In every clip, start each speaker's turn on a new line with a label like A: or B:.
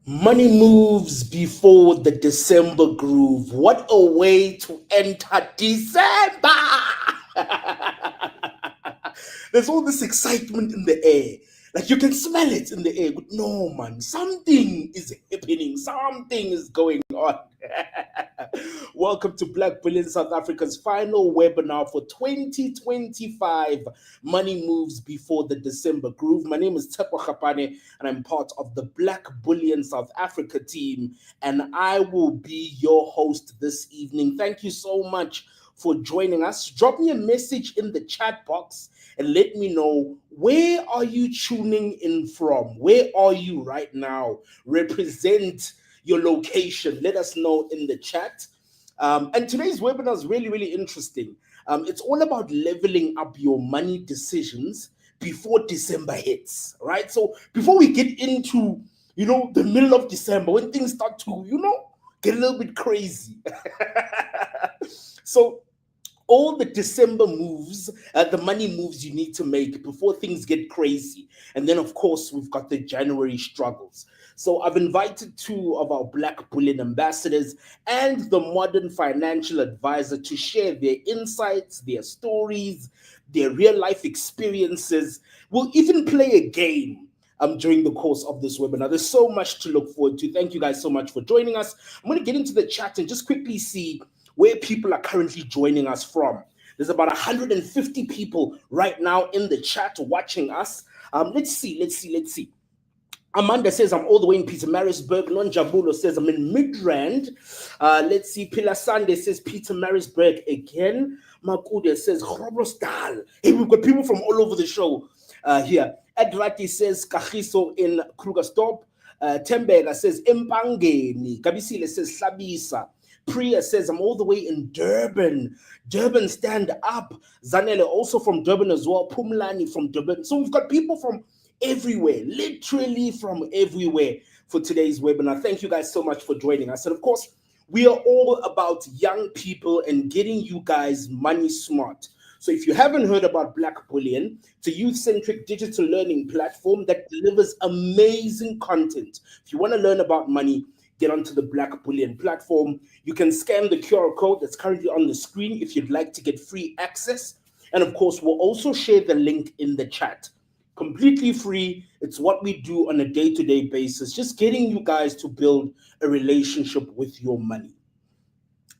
A: Money moves before the December groove. What a way to enter December! There's all this excitement in the air. Like you can smell it in the air. But no, man, something is happening. Something is going on. Welcome to Blackbullion South Africa's final webinar for 2025 Money Moves Before the December Groove. My name is Takealot and I'm part of the Blackbullion South Africa team, and I will be your host this evening. Thank you so much for joining us. Drop me a message in the chat box and let me know, where are you tuning in from? Where are you right now? Represent your location. Let us know in the chat. And today's webinar is really, really interesting. It's all about leveling up your money decisions before December hits, right? So before we get into, the middle of December, when things start to, get a little bit crazy. So all the December moves, the money moves you need to make before things get crazy. And then, of course, we've got the January struggles. So I've invited two of our Blackbullion ambassadors and the modern financial advisor to share their insights, their stories, their real life experiences. We'll even play a game during the course of this webinar. There's so much to look forward to. Thank you guys so much for joining us. I'm going to get into the chat and just quickly see where people are currently joining us from. There's about 150 people right now in the chat watching us. Let's see. Amanda says, I'm all the way in Pietermaritzburg. Lonjabulo says, I'm in Midrand. Let's see. Pilasande says, Pietermaritzburg again. Makude says, Groblersdal. Hey, we've got people from all over the show here. Edrati says, Kagiso in Krugersdorp. Temberga says, Empangeni. Kabisile says, Slabisa. Priya says, I'm all the way in Durban. Durban, stand up. Zanele also from Durban as well. Pumlani from Durban. So we've got people from everywhere, literally from everywhere for today's webinar. Thank you guys so much for joining us. And of course, we are all about young people and getting you guys money smart. So if you haven't heard about Blackbullion, it's a youth-centric digital learning platform that delivers amazing content. If you want to learn about money, get onto the Blackbullion platform. You can scan the QR code that's currently on the screen if you'd like to get free access. And of course, we'll also share the link in the chat. Completely free. It's what we do on a day-to-day basis, just getting you guys to build a relationship with your money.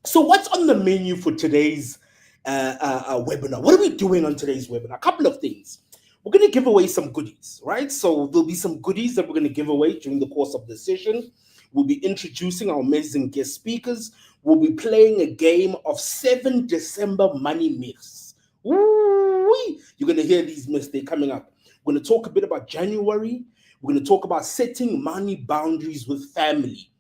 A: So what's on the menu for today's webinar? What are we doing on today's webinar? A couple of things. We're going to give away some goodies, right? So there'll be some goodies that we're going to give away during the course of the session. We'll be introducing our amazing guest speakers. We'll be playing a game of 7 December money myths. Ooh-wee. You're going to hear these myths. They're coming up. We're going to talk a bit about January. We're going to talk about setting money boundaries with family.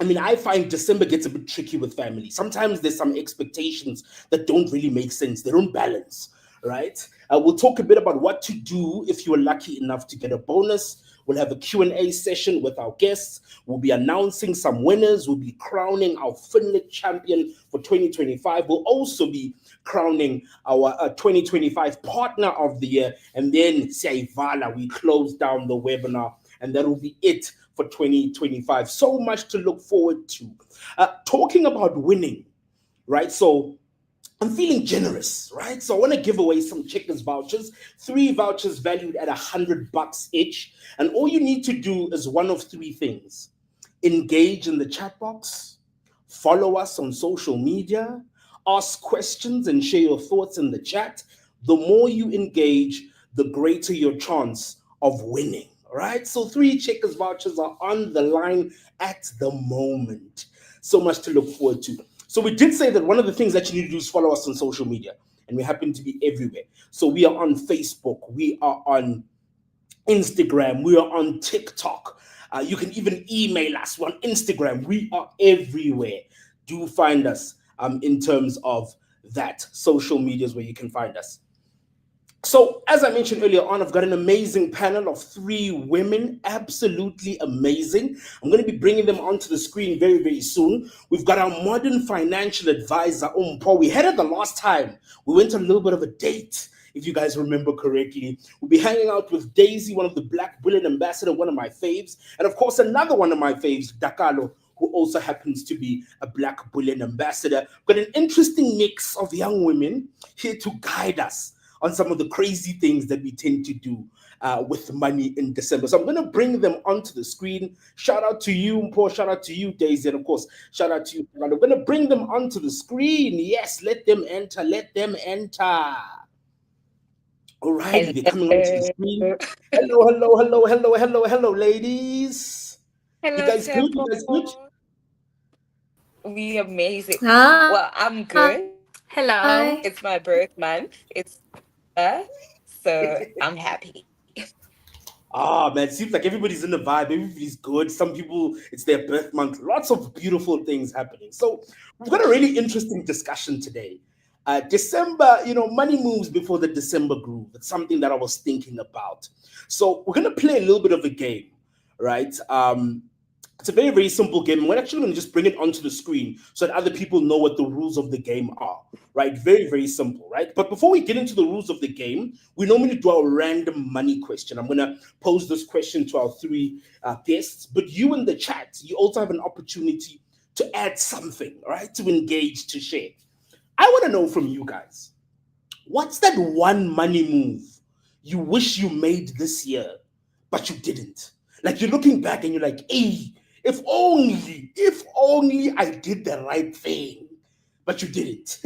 A: I mean, I find December gets a bit tricky with family. Sometimes there's some expectations that don't really make sense. They don't balance, right? We'll talk a bit about what to do if you're lucky enough to get a bonus. We'll have a Q&A session with our guests. We'll be announcing some winners. We'll be crowning our Finlit champion for 2025. We'll also be crowning our 2025 partner of the year. And then, Saivala, we close down the webinar, and that will be it for 2025. So much to look forward to. Talking about winning, right? So I'm feeling generous, right? So I want to give away some Checkers vouchers, 3 vouchers valued at $100 each. And all you need to do is one of 3 things: engage in the chat box, follow us on social media, ask questions, and share your thoughts in the chat. The more you engage, the greater your chance of winning. Right? So 3 Checkers vouchers are on the line at the moment. So much to look forward to. So we did say that one of the things that you need to do is follow us on social media, and we happen to be everywhere. So we are on Facebook, we are on Instagram, we are on TikTok. You can even email us. We're on Instagram. We are everywhere. Do find us in terms of that. Social medias where you can find us. So, as I mentioned earlier on, I've got an amazing panel of 3 women, absolutely amazing. I'm going to be bringing them onto the screen very, very soon. We've got our modern financial advisor, Paul. We had it the last time. We went on a little bit of a date, if you guys remember correctly. We'll be hanging out with Daisy, one of the Blackbullion ambassador, one of my faves, and of course, another one of my faves, Takealot, who also happens to be a Blackbullion ambassador. We've got an interesting mix of young women here to guide us on some of the crazy things that we tend to do with money in December. So I'm going to bring them onto the screen. Shout out to you, Paul. Shout out to you, Daisy. And of course, shout out to you. I'm going to bring them onto the screen. Yes, let them enter. Let them enter. Alrighty, they're coming onto the screen.
B: Hello.
A: Hello, hello, hello, hello, hello, hello, ladies. You
B: Hello,
A: guys good? You guys good?
B: Temple. We amazing. Well, I'm
C: Hi.
B: good.
C: Hello.
B: It's my birth month. It's December, so I'm happy.
A: Ah, man, seems like everybody's in the vibe. Everybody's good. Some people, it's their birth month. Lots of beautiful things happening. So, we've got a really interesting discussion today. December, money moves before the December groove. It's something that I was thinking about. So, we're going to play a little bit of a game, right? It's a very, very simple game. And we're actually going to just bring it onto the screen so that other people know what the rules of the game are, right? Very, very simple, right? But before we get into the rules of the game, we normally do our random money question. I'm going to pose this question to our 3 guests, but you in the chat, you also have an opportunity to add something, right? To engage, to share. I want to know from you guys, what's that one money move you wish you made this year, but you didn't? Like you're looking back and you're like, hey, if only I did the right thing, but you didn't.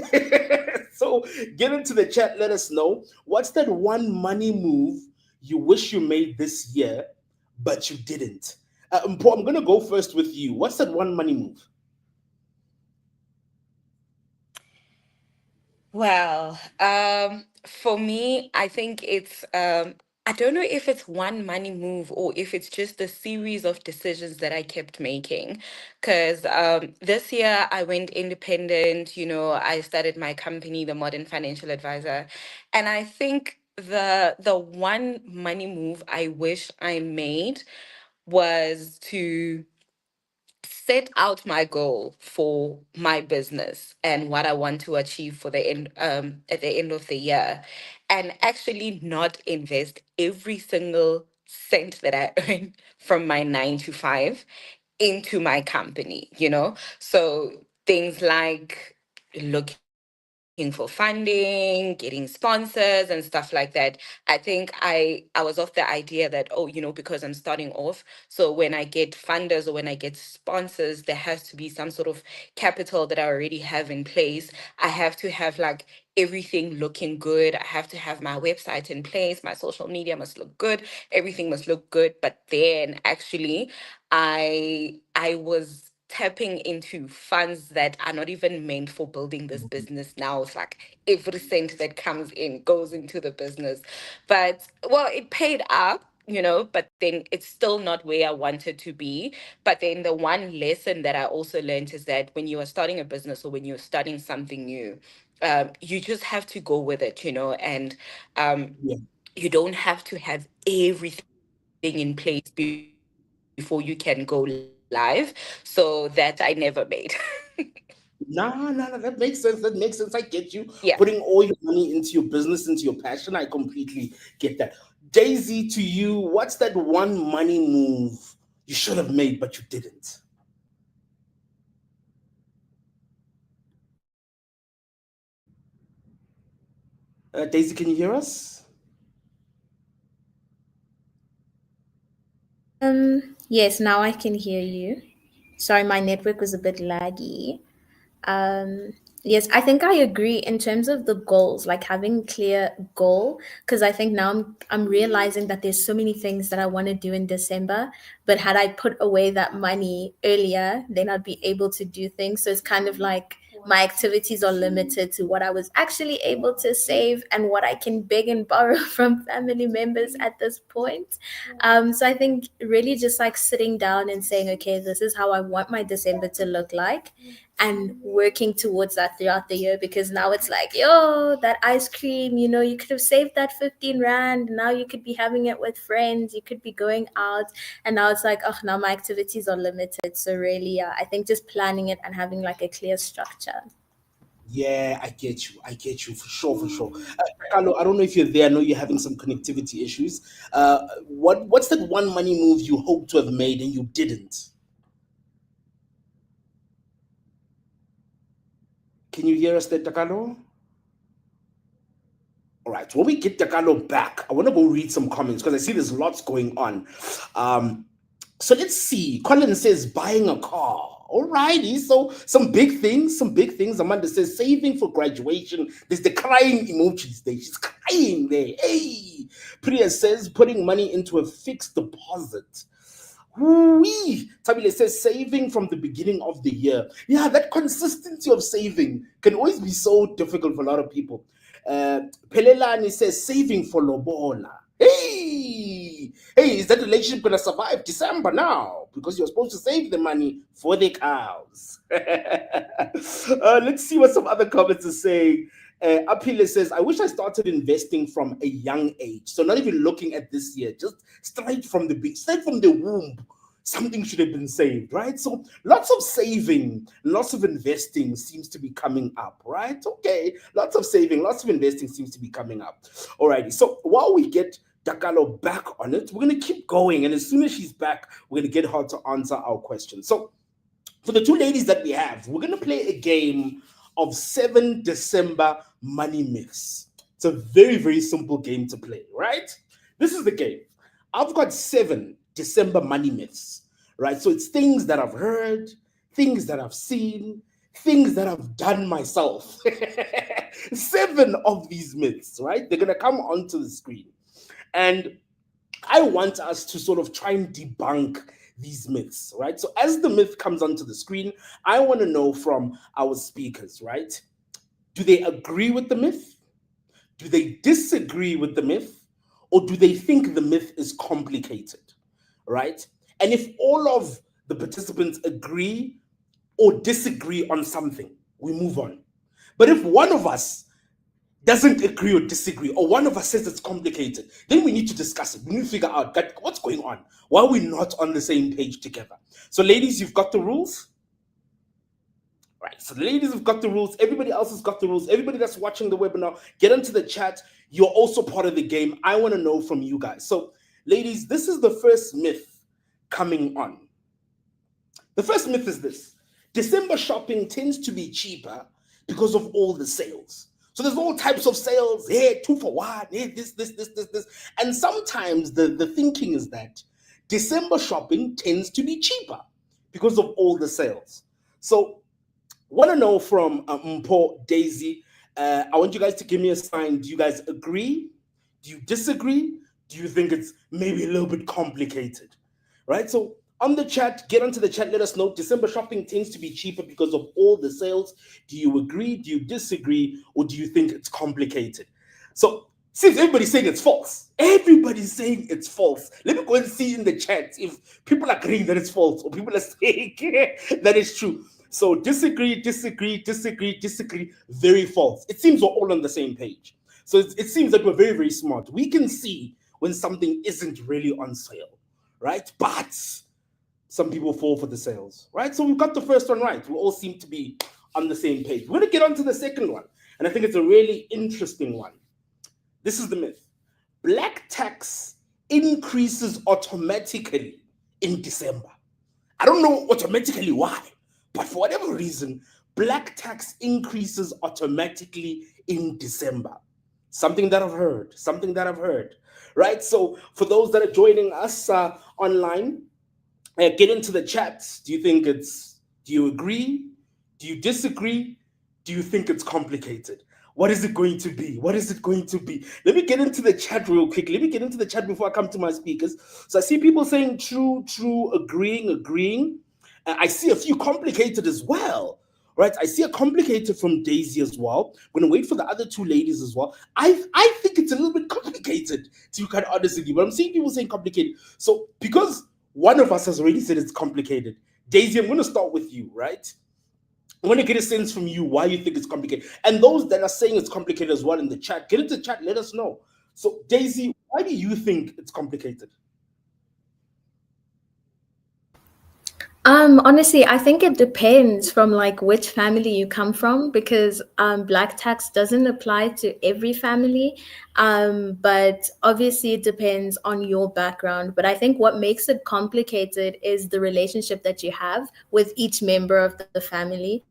A: So get into the chat, let us know. What's that one money move you wish you made this year, but you didn't? Paul, I'm going to go first with you. What's that one money move?
B: Well, for me, I think it's I don't know if it's one money move or if it's just a series of decisions that I kept making. Because this year I went independent, I started my company, the Modern Financial Advisor. And I think the one money move I wish I made was to set out my goal for my business and what I want to achieve for the end at the end of the year, and actually not invest every single cent that I earn from my 9 to 5 into my company. So things like looking for funding, getting sponsors and stuff like that. I think I was of the idea that, because I'm starting off, so when I get funders or when I get sponsors, there has to be some sort of capital that I already have in place. I have to have like everything looking good. I have to have my website in place, my social media must look good, everything must look good. But then actually I was tapping into funds that are not even meant for building this business now. It's like every cent that comes in goes into the business. But well, it paid up, but then it's still not where I wanted to be. But then the one lesson that I also learned is that when you are starting a business or when you're starting something new, you just have to go with it, and um,
A: Yeah.
B: you don't have to have everything in place before you can go live. So that I never made.
A: Nah, that makes sense. That makes sense. I get you.
B: Yeah.
A: Putting all your money into your business, into your passion. I completely get that. Daisy, to you, what's that one money move you should have made but you didn't? Daisy, can you hear us?
C: Yes, now I can hear you. Sorry, my network was a bit laggy. Um, yes, I think I agree in terms of the goals, like having clear goal, because I think now I'm realizing that there's so many things that I want to do in December, but had I put away that money earlier, then I'd be able to do things. So it's kind of like my activities are limited to what I was actually able to save and what I can beg and borrow from family members at this point. So I think really just like sitting down and saying, okay, this is how I want my December to look like, and working towards that throughout the year, because now it's like, yo, that ice cream, you could have saved that 15 rand. Now you could be having it with friends, you could be going out. And now it's like, oh, now my activities are limited. So really, yeah, I think just planning it and having like a clear structure.
A: Yeah, I get you. I get you for sure, for sure. Carlo, I don't know if you're there. I know you're having some connectivity issues. What's that one money move you hope to have made and you didn't? Can you hear us there, Takalo? All right. When we get Takalo back, I want to go read some comments because I see there's lots going on. Um, so let's see. Colin says buying a car. All righty. So some big things, some big things. Amanda says saving for graduation. There's the crying emojis there. She's crying there. Hey. Priya says putting money into a fixed deposit. Woo-wee. Tabile says saving from the beginning of the year. Yeah, that consistency of saving can always be so difficult for a lot of people. Pelelani says saving for Lobola. Hey, is that relationship gonna survive December now? Because you're supposed to save the money for the cows. Let's see what some other comments are saying. Apile says, I wish I started investing from a young age. So not even looking at this year, just straight from the womb. Something should have been saved, right? So lots of saving, lots of investing seems to be coming up, right? Okay, lots of saving, lots of investing seems to be coming up. Alrighty, so while we get Dakalo back on it, we're going to keep going. And as soon as she's back, we're going to get her to answer our questions. So for the two ladies that we have, we're going to play a game of 7 December money myths. It's a very, very simple game to play, right? This is the game. I've got 7 December money myths, right? So it's things that I've heard, things that I've seen, things that I've done myself. 7 of these myths, right? They're going to come onto the screen. And I want us to sort of try and debunk these myths, right? So as the myth comes onto the screen, I want to know from our speakers, right? Do they agree with the myth? Do they disagree with the myth? Or do they think the myth is complicated, right? And if all of the participants agree or disagree on something, we move on. But if one of us doesn't agree or disagree, or one of us says it's complicated, then we need to discuss it. We need to figure out that what's going on. Why are we not on the same page together? So, ladies, you've got the rules. Right. So, the ladies have got the rules. Everybody else has got the rules. Everybody that's watching the webinar, get into the chat. You're also part of the game. I want to know from you guys. So, ladies, this is the first myth coming on. The first myth is this: December shopping tends to be cheaper because of all the sales. So there's all types of sales. Hey, 2 for 1. Hey, this. And sometimes the thinking is that December shopping tends to be cheaper because of all the sales. So want to know from Mpo, Daisy. I want you guys to give me a sign. Do you guys agree? Do you disagree? Do you think it's maybe a little bit complicated? Right? So on the chat, get onto the chat, let us know. December shopping tends to be cheaper because of all the sales. Do you agree? Do you disagree? Or do you think it's complicated? So since everybody's saying it's false, everybody's saying it's false. Let me go and see in the chat if people are agreeing that it's false or people are saying that it's true. So disagree, disagree, disagree, disagree, very false. It seems we're all on the same page. So it seems that we're very, very smart. We can see when something isn't really on sale, right? But some people fall for the sales, right? So we've got the first one right. We all seem to be on the same page. We're going to get on to the second one. And I think it's a really interesting one. This is the myth. Black tax increases automatically in December. I don't know automatically why, but for whatever reason, black tax increases automatically in December. Something that I've heard, right? So for those that are joining us online, get into the chats. Do you agree? Do you disagree? Do you think it's complicated? What is it going to be? What is it going to be? Let me get into the chat real quick. Let me get into the chat before I come to my speakers. So I see people saying true, true, agreeing. I see a few complicated as well, right? I see a complicated from Daisy as well. I'm going to wait for the other two ladies as well. I think it's a little bit complicated, to be quite honest with you, but I'm seeing people saying complicated. So because one of us has already said it's complicated, Daisy, I'm going to start with you, right? I want to get a sense from you why you think it's complicated. And those that are saying it's complicated as well in the chat, get into the chat, let us know. So, Daisy, why do you think it's complicated?
C: Honestly, I think it depends from like which family you come from because black tax doesn't apply to every family. But obviously it depends on your background. But I think what makes it complicated is the relationship that you have with each member of the family.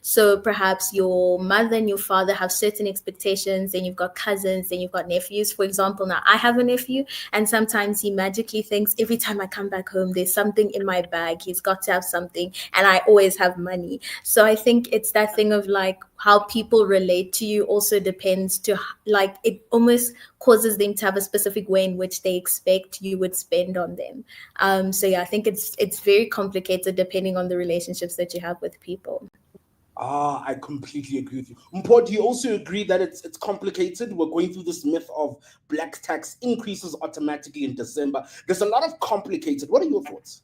C: So perhaps your mother and your father have certain expectations, and you've got cousins, and you've got nephews. For example, now I have a nephew, and sometimes he magically thinks every time I come back home, there's something in my bag. He's got to have something, and I always have money. So I think it's that thing of like how people relate to you also depends to like it almost causes them to have a specific way in which they expect you would spend on them. So yeah, I think it's very complicated depending on the relationships that you have with people.
A: I completely agree with you. Mpo, do you also agree that it's complicated? We're going through this myth of black tax increases automatically in December. There's a lot of complicated. What are your thoughts?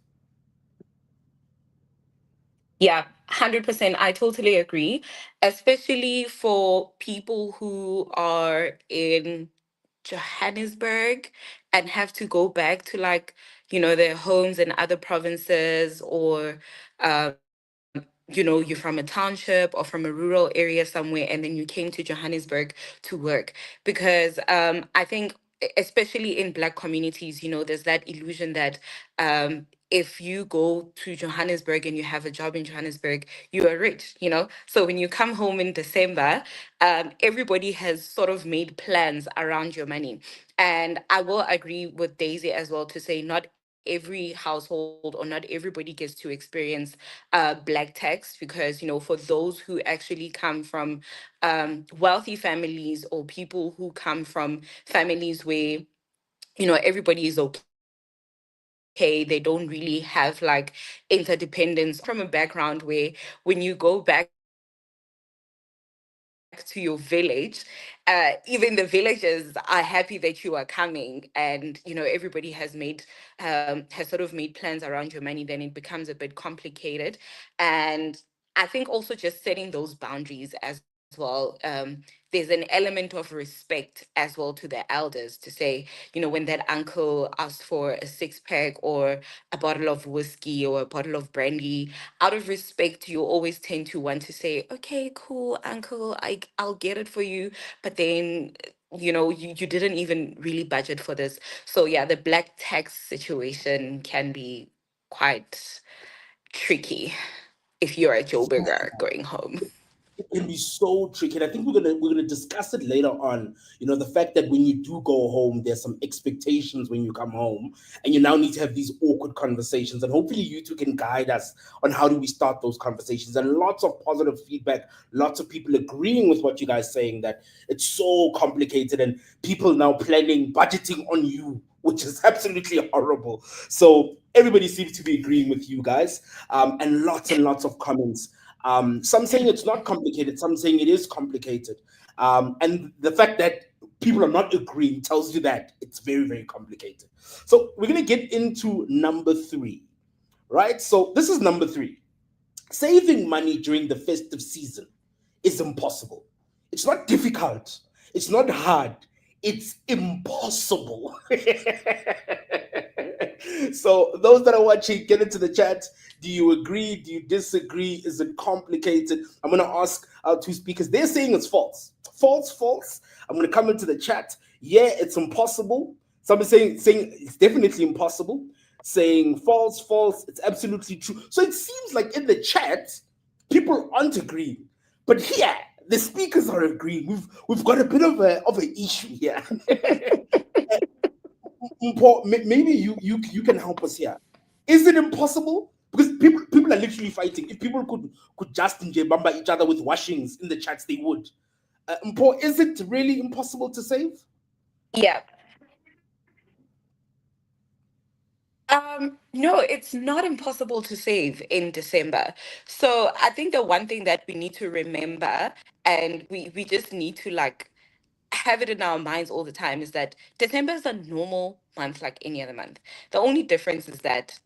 B: Yeah, 100%. I totally agree, especially for people who are in Johannesburg and have to go back to like, their homes in other provinces or you're from a township or from a rural area somewhere and then you came to Johannesburg to work because I think especially in black communities, there's that illusion that if you go to Johannesburg and you have a job in Johannesburg, you are rich. So when you come home in December, everybody has sort of made plans around your money. And I will agree with Daisy as well to say not every household or not everybody gets to experience black tax because, for those who actually come from wealthy families or people who come from families where everybody is okay. They don't really have like interdependence. From a background where when you go back to your village, even the villagers are happy that you are coming, and everybody has sort of made plans around your money. Then it becomes a bit complicated, and I think also just setting those boundaries as well. There's an element of respect as well to the elders to say, when that uncle asks for a six pack or a bottle of whiskey or a bottle of brandy, out of respect, you always tend to want to say, okay, cool, uncle, I'll get it for you. But then, you didn't even really budget for this. So yeah, the black tax situation can be quite tricky if you're a Joe Burger going home.
A: It can be so tricky. And I think we're gonna discuss it later on. The fact that when you do go home, there's some expectations when you come home, and you now need to have these awkward conversations. And hopefully, you two can guide us on how do we start those conversations. And lots of positive feedback, lots of people agreeing with what you guys saying that it's so complicated, and people now planning budgeting on you, which is absolutely horrible. So everybody seems to be agreeing with you guys, and lots of comments. Some saying it's not complicated, some saying it is complicated. And the fact that people are not agreeing tells you that it's very, very complicated. So we're going to get into number three, right? So this is number three. Saving money during the festive season is impossible. It's not difficult, it's not hard, it's impossible. So those that are watching, get into the chat. Do you agree? Do you disagree? Is it complicated? I'm going to ask our two speakers. They're saying it's false. False, false. I'm going to come into the chat. Yeah, it's impossible. Somebody saying it's definitely impossible. Saying false, false. It's absolutely true. So it seems like in the chat, people aren't agreeing. But here, the speakers are agreeing. We've got a bit of an issue here. Paul, maybe you can help us here. Is it impossible? Because people are literally fighting. If people could just bamba each other with washings in the chats, they would. Paul, is it really impossible to save?
B: Yeah. No, it's not impossible to save in December. So I think the one thing that we need to remember, and we just need to like have it in our minds all the time, is that December is a normal month like any other month. The only difference is that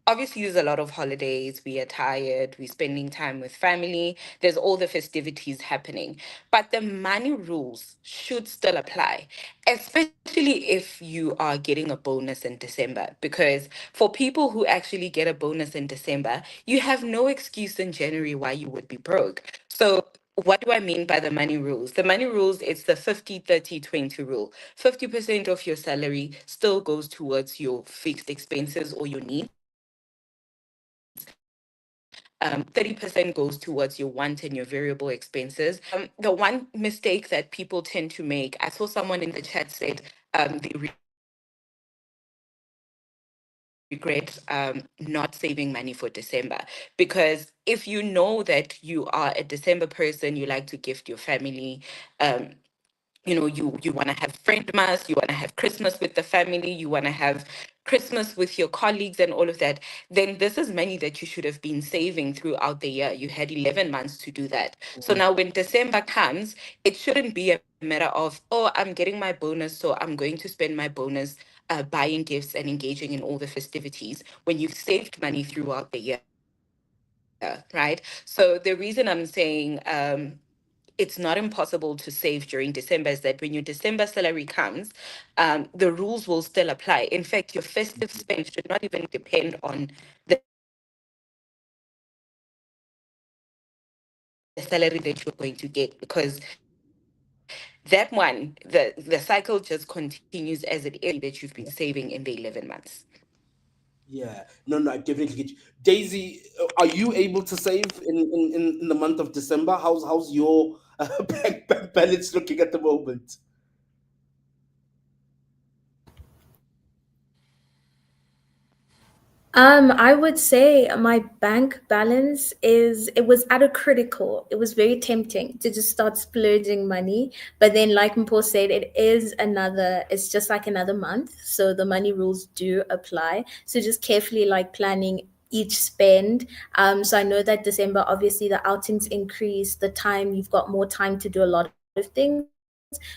B: obviously there's a lot of holidays, we are tired, we're spending time with family, there's all the festivities happening. But the money rules should still apply, especially if you are getting a bonus in December. Because for people who actually get a bonus in December, you have no excuse in January why you would be broke. So what do I mean by the money rules? The money rules, it's the 50-30-20 rule. 50% of your salary still goes towards your fixed expenses or your needs. 30% goes towards your want and your variable expenses. The one mistake that people tend to make, I saw someone in the chat said they regret not saving money for December. Because if you know that you are a December person, you like to gift your family, you want to have friend mass, you want to have Christmas with the family, you want to have Christmas with your colleagues and all of that, then this is money that you should have been saving throughout the year. You had 11 months to do that. So now when December comes, it shouldn't be a matter of, oh, I'm getting my bonus, so I'm going to spend my bonus buying gifts and engaging in all the festivities when you've saved money throughout the year, right? So the reason I'm saying, it's not impossible to save during December is that when your December salary comes, the rules will still apply. In fact, your festive spend should not even depend on the salary that you're going to get, because that one, the cycle just continues as it is in the 11 months. So the money that you've been saving in the 11 months should be the money that you've been saving in the 11 months.
A: Yeah, no, I definitely get you. Daisy, are you able to save in the month of December? How's your bank balance looking at the moment?
C: I would say my bank balance it was at a critical. It was very tempting to just start splurging money. But then, like Mpo said, it's just like another month. So the money rules do apply. So just carefully like planning each spend. So I know that December, obviously the outings increase, the time, you've got more time to do a lot of things.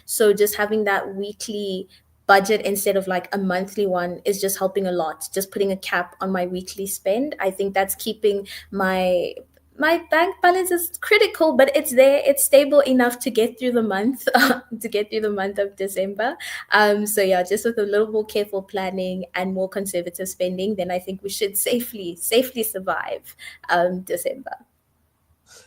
C: So just having that weekly budget instead of like a monthly one is just helping a lot. Just putting a cap on my weekly spend. I think that's keeping my bank balance is critical, but it's there. It's stable enough to get through the month, to get through the month of December. So yeah, just with a little more careful planning and more conservative spending, then I think we should safely survive December.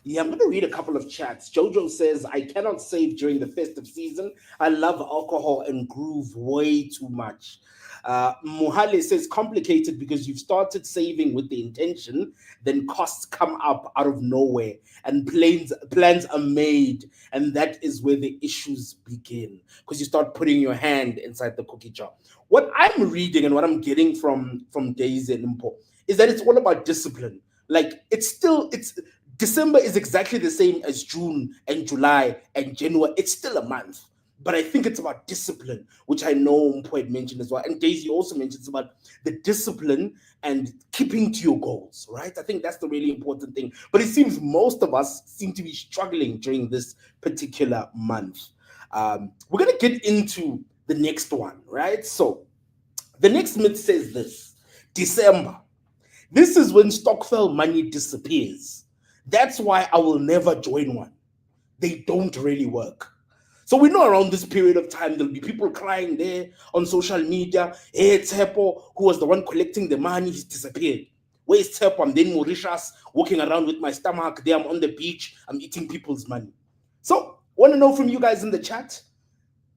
A: Yeah, I'm going to read a couple of chats. Jojo says, I cannot save during the festive season. I love alcohol and groove way too much. Muhale says, complicated because you've started saving with the intention, then costs come up out of nowhere and plans are made. And that is where the issues begin because you start putting your hand inside the cookie jar. What I'm reading and what I'm getting from Daisy and Impo is that it's all about discipline. Like it's December is exactly the same as June and July and January. It's still a month. But I think it's about discipline, which I know Mpo had mentioned as well. And Daisy also mentions about the discipline and keeping to your goals, right? I think that's the really important thing. But it seems most of us seem to be struggling during this particular month. We're going to get into the next one, right? So the next myth says this: December. This is when Stokvel money disappears. That's why I will never join one. They don't really work. So we know around this period of time, there'll be people crying there on social media. Hey, Tsepo, who was the one collecting the money, he's disappeared. Where's Tsepo? I'm then Mauritius, walking around with my stomach. There I'm on the beach. I'm eating people's money. So want to know from you guys in the chat,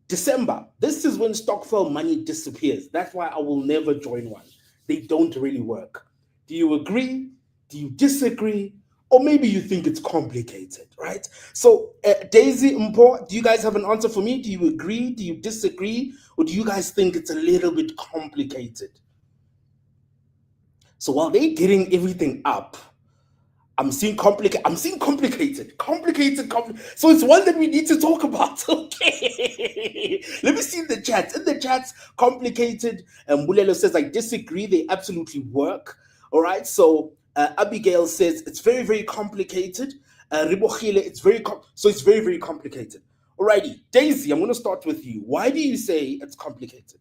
A: December, this is when stokvel money disappears. That's why I will never join one. They don't really work. Do you agree? Do you disagree? Or maybe you think it's complicated, right? So, Daisy, Mpo, do you guys have an answer for me? Do you agree? Do you disagree? Or do you guys think it's a little bit complicated? So while they're getting everything up, I'm seeing complicated. So it's one that we need to talk about. Okay. Let me see the chats. In the chats, complicated. Bulelo says, I disagree. They absolutely work. All right. So Abigail says it's very, very complicated. Ribochile, it's it's very, very complicated. Alrighty. Daisy, I'm going to start with you. Why do you say it's complicated?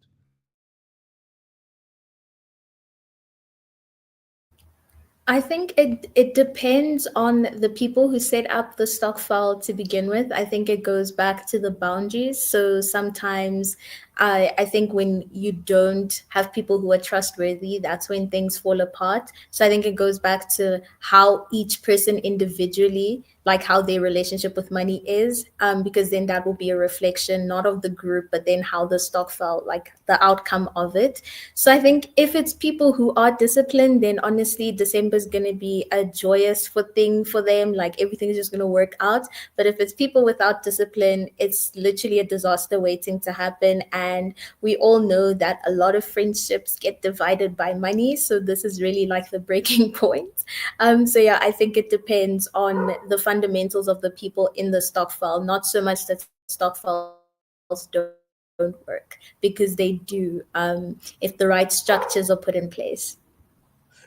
C: I think it depends on the people who set up the stock file to begin with. I think it goes back to the boundaries. So sometimes I think when you don't have people who are trustworthy, that's when things fall apart. So I think it goes back to how each person individually, like how their relationship with money is, because then that will be a reflection not of the group, but then how the stock felt, like the outcome of it. So I think if it's people who are disciplined, then honestly, December is going to be a joyous thing for them. Like everything is just going to work out. But if it's people without discipline, it's literally a disaster waiting to happen. And we all know that a lot of friendships get divided by money. So this is really like the breaking point. So yeah, I think it depends on the fundamentals of the people in the stock file, not so much that stock files don't work, because they do, if the right structures are put in place.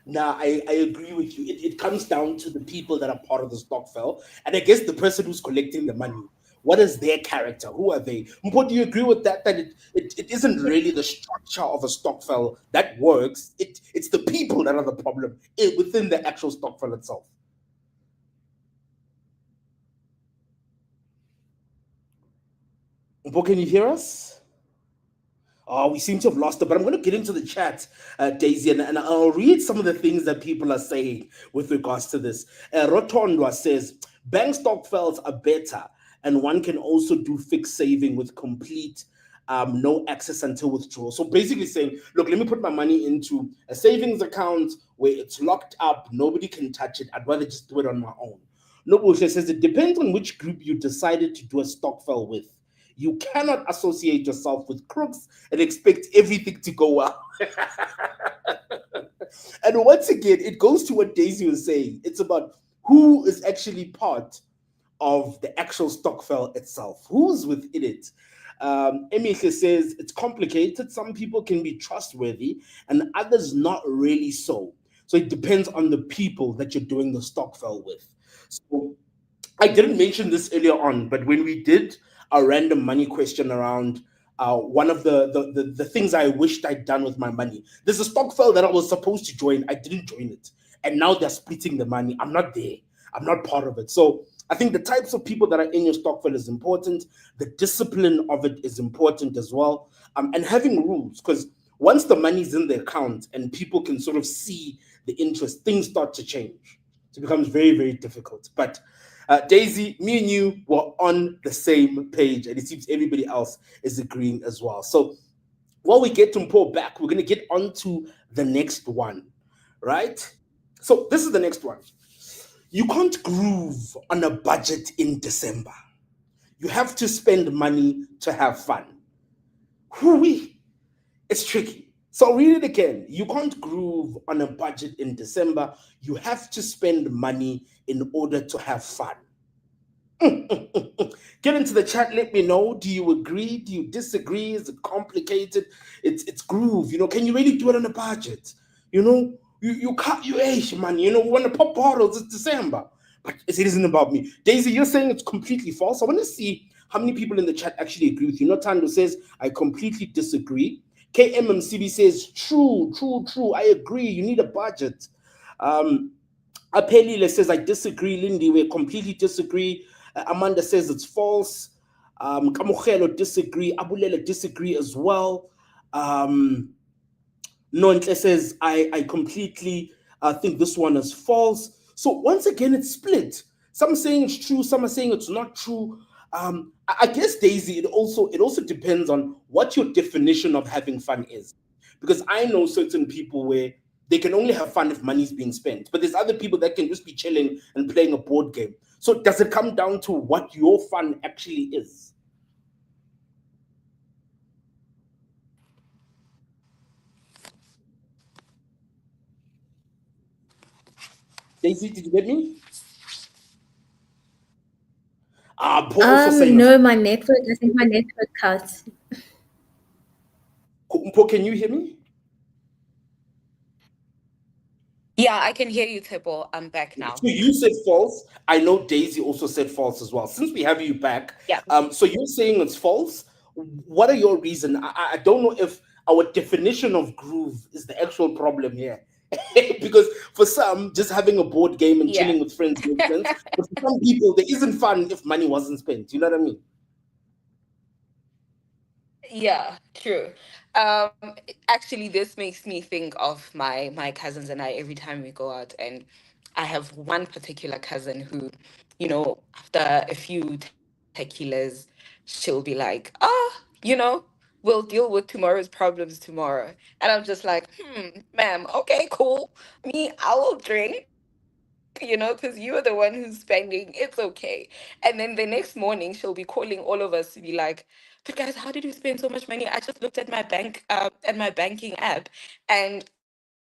A: Now, I agree with you. It comes down to the people that are part of the stokvel, and I guess the person who's collecting the money. What is their character? Who are they? Mpo, do you agree with that? That it isn't really the structure of a stokvel that works. It's the people that are the problem within the actual stokvel itself. Mpo, can you hear us? Oh, we seem to have lost it, but I'm going to get into the chat, Daisy, and I'll read some of the things that people are saying with regards to this. Rotondwa says, bank stock files are better, and one can also do fixed saving with complete no access until withdrawal. So basically saying, look, let me put my money into a savings account where it's locked up, nobody can touch it. I'd rather just do it on my own. Nobushe says, it depends on which group you decided to do a stock file with. You cannot associate yourself with crooks and expect everything to go well. And once again, it goes to what Daisy was saying. It's about who is actually part of the actual stokvel itself. Who's within it? Emiche says it's complicated. Some people can be trustworthy and others not really so. So it depends on the people that you're doing the stokvel with. So I didn't mention this earlier on, but when we did a random money question around one of the things I wished I'd done with my money, there's a stokvel that I was supposed to join. I didn't join it. And now they're splitting the money. I'm not there. I'm not part of it. So I think the types of people that are in your stokvel is important. The discipline of it is important as well. And having rules, because once the money's in the account and people can sort of see the interest, things start to change. So it becomes very, very difficult. But Daisy, me and you were on the same page, and it seems everybody else is agreeing as well. So while we get to Mpo back, we're going to get on to the next one, right? So this is the next one. You can't groove on a budget in December. You have to spend money to have fun. Hoo-wee. It's tricky. So I'll read it again. You can't groove on a budget in December. You have to spend money in order to have fun. Get into the chat. Let me know. Do you agree? Do you disagree? Is it complicated? It's groove. You know, can you really do it on a budget? You know, you can't. Man. You know, we want to pop bottles. It's December, but it isn't about me. Daisy, you're saying it's completely false. I want to see how many people in the chat actually agree with you. Notando says I completely disagree. KMMCB says true. I agree. You need a budget. Apelile says I disagree. Lindy, we completely disagree. Amanda says it's false. Kamogelo disagree. Abulele disagree as well. Um, Nontle says, I completely think this one is false. So once again, it's split. Some are saying it's true, some are saying it's not true. I guess Daisy, it also depends on what your definition of having fun is. Because I know certain people where they can only have fun if money's being spent. But there's other people that can just be chilling and playing a board game. So does it come down to what your fun actually is? Daisy, did you get me? Paul also saying
C: No, my network. I think my network cut.
A: Paul, can you hear me?
B: Yeah, I can hear you, Tebo. I'm back
A: So
B: now.
A: you said false. I know Daisy also said false as well. Since we have you back,
B: Yeah.
A: so you're saying it's false. What are your reason? I don't know if our definition of groove is the actual problem here. Because for some, just having a board game and
B: Yeah.
A: chilling with friends makes sense. But for some people, there isn't fun if money wasn't spent. You know what I mean?
B: Yeah, true. Actually, this makes me think of my cousins and I every time we go out, and I have one particular cousin who, after a few tequilas, she'll be like, we'll deal with tomorrow's problems tomorrow, and I'm just like, ma'am, okay, cool. Me, I will drink, because you are the one who's spending. It's okay. And then the next morning, she'll be calling all of us to be like, but guys, how did you spend so much money? I just looked at my banking app, and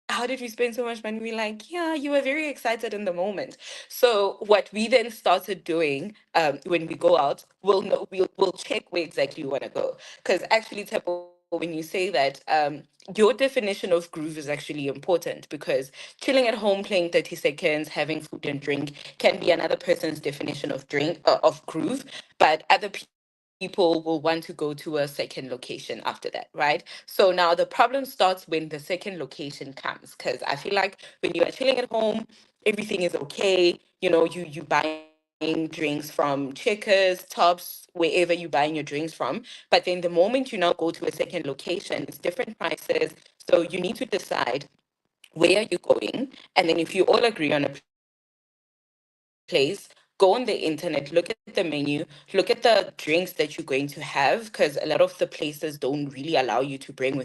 B: how did we spend so much money? We're like, yeah, you were very excited in the moment. So what we then started doing, when we go out, we'll check where exactly we want to go. Because actually, Tepo, when you say that, your definition of groove is actually important, because chilling at home, playing 30 seconds, having food and drink can be another person's definition of of groove, but other people will want to go to a second location after that, right? So now the problem starts when the second location comes, because I feel like when you are chilling at home, everything is okay. You buying drinks from Checkers, Tops, wherever you buying your drinks from. But then the moment you now go to a second location, it's different prices. So you need to decide where are you going, and then if you all agree on a place, go on the internet, look at the menu, look at the drinks that you're going to have, because a lot of the places don't really allow you to bring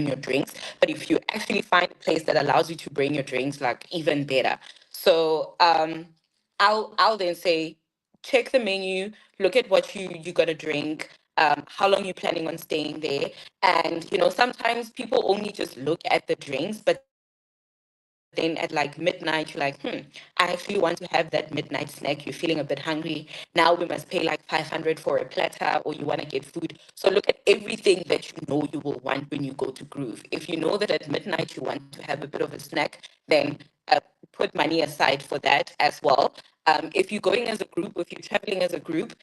B: your drinks. But if you actually find a place that allows you to bring your drinks, like even better. So I'll then say, check the menu, look at what you gotta drink, how long you're planning on staying there. And sometimes people only just look at the drinks, but then at like midnight, you're like, I actually want to have that midnight snack. You're feeling a bit hungry. Now we must pay like 500 for a platter, or you want to get food. So look at everything that you know you will want when you go to Groove. If you know that at midnight you want to have a bit of a snack, then put money aside for that as well. If you're going as a group, if you're traveling as a group,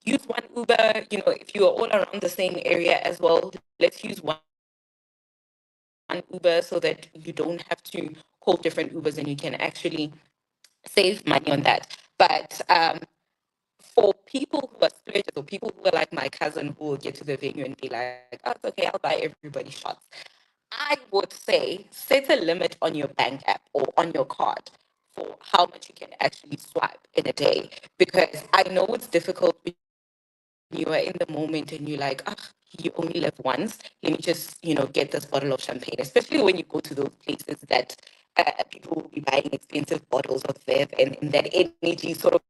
B: use one Uber. If you are all around the same area as well, let's use one Uber so that you don't have to call different Ubers, and you can actually save money on that. But for people who are splurgers, or people who are like my cousin who will get to the venue and be like, oh, it's okay, I'll buy everybody shots. I would say set a limit on your bank app or on your card for how much you can actually swipe in a day. Because I know it's difficult when you are in the moment and you're like, ah, you only live once. Let me just, get this bottle of champagne, especially when you go to those places that people will be buying expensive bottles of Viv, and that energy sort of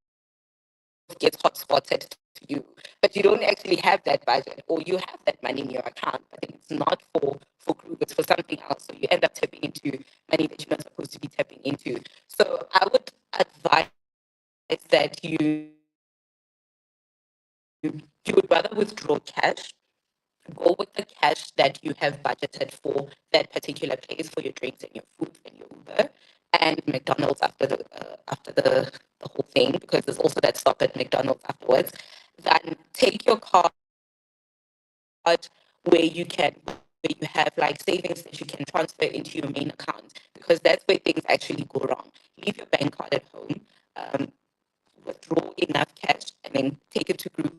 B: gets hot spotted to you. But you don't actually have that budget, or you have that money in your account, but then it's not for group, it's for something else. So you end up tapping into money that you're not supposed to be tapping into. So I would advise that you would rather withdraw cash, go with the cash that you have budgeted for that particular place for your drinks and your food and your Uber, and maybe McDonald's after the whole thing, because there's also that stop at McDonald's afterwards. Then take your card where you have like savings that you can transfer into your main account, because that's where things actually go wrong. Leave your bank card at home. Um, Withdraw enough cash and then take it to group,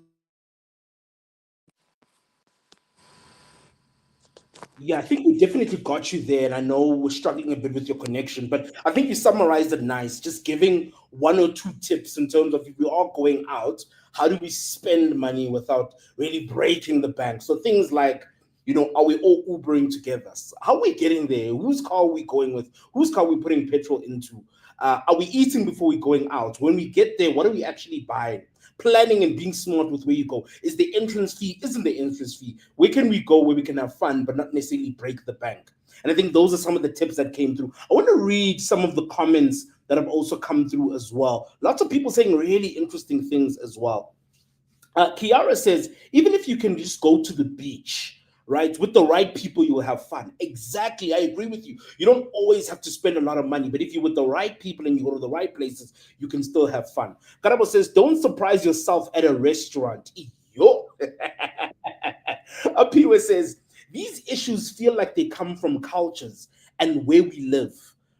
A: Yeah, I think we definitely got you there. And I know we're struggling a bit with your connection, but I think you summarized it nice. Just giving one or two tips in terms of if we are going out, how do we spend money without really breaking the bank? So things like, are we all Ubering together? How are we getting there? Whose car are we going with? Whose car are we putting petrol into? Are we eating before we're going out? When we get there, what are we actually buying? Planning and being smart with where you go. Is the entrance fee? Isn't the entrance fee? Where can we go where we can have fun but not necessarily break the bank? And I think those are some of the tips that came through. I want to read some of the comments that have also come through as well. Lots of people saying really interesting things as well. Kiara says, even if you can just go to the beach, right, with the right people, you will have fun. Exactly. I agree with you. You don't always have to spend a lot of money, but if you're with the right people and you go to the right places, you can still have fun. Karabo says, don't surprise yourself at a restaurant. Yo. Apiwa says, these issues feel like they come from cultures and where we live,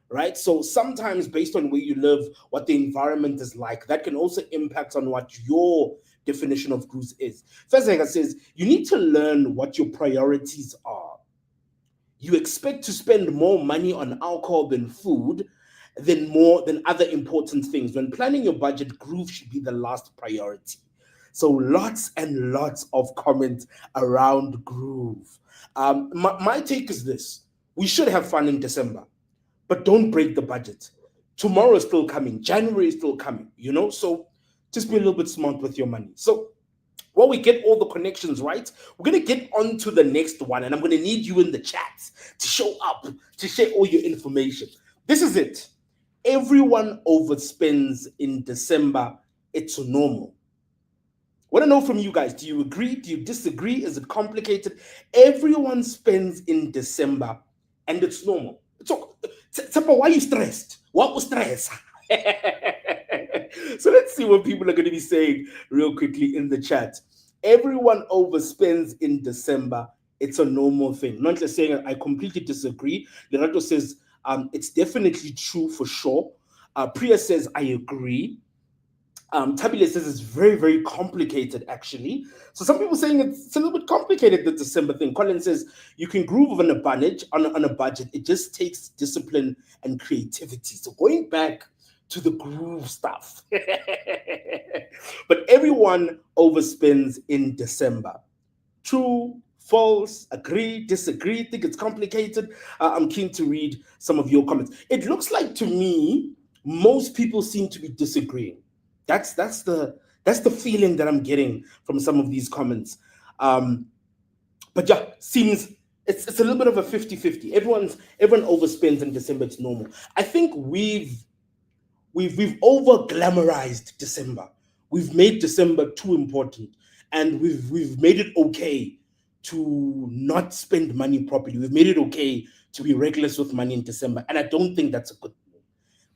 A: right? So sometimes based on where you live, what the environment is like, that can also impact on what your definition of cruise is. Fezega says, you need to learn what your priorities are. You expect to spend more money on alcohol than food, than more than other important things. When planning your budget, groove should be the last priority. So lots and lots of comments around groove. My take is this: we should have fun in December, but don't break the budget. Tomorrow is still coming. January is still coming. So just be a little bit smart with your money. So while we get all the connections right, we're going to get on to the next one. And I'm going to need you in the chat to show up, to share all your information. This is it. Everyone overspends in December. It's normal. Want to know from you guys, do you agree? Do you disagree? Is it complicated? Everyone spends in December and it's normal. So, Tsepa, why are you stressed? What was stress? So let's see what people are going to be saying real quickly in the chat. Everyone overspends in December. It's a normal thing. Not just saying I completely disagree. Leonardo says it's definitely true for sure. Priya says I agree. Tabile says it's very, very complicated, actually. So some people saying it's a little bit complicated, the December thing. Colin says you can groove on a budget. It just takes discipline and creativity. So going back to the groove stuff. But everyone overspends in December. True, false, agree, disagree, think it's complicated. I'm keen to read some of your comments. It looks like to me, most people seem to be disagreeing. That's the feeling that I'm getting from some of these comments. But yeah, seems it's a little bit of a 50-50. Everyone overspends in December, it's normal. I think we've over glamorized December. We've made December too important, and we've made it okay to not spend money properly. We've made it okay to be reckless with money in December, and I don't think that's a good thing.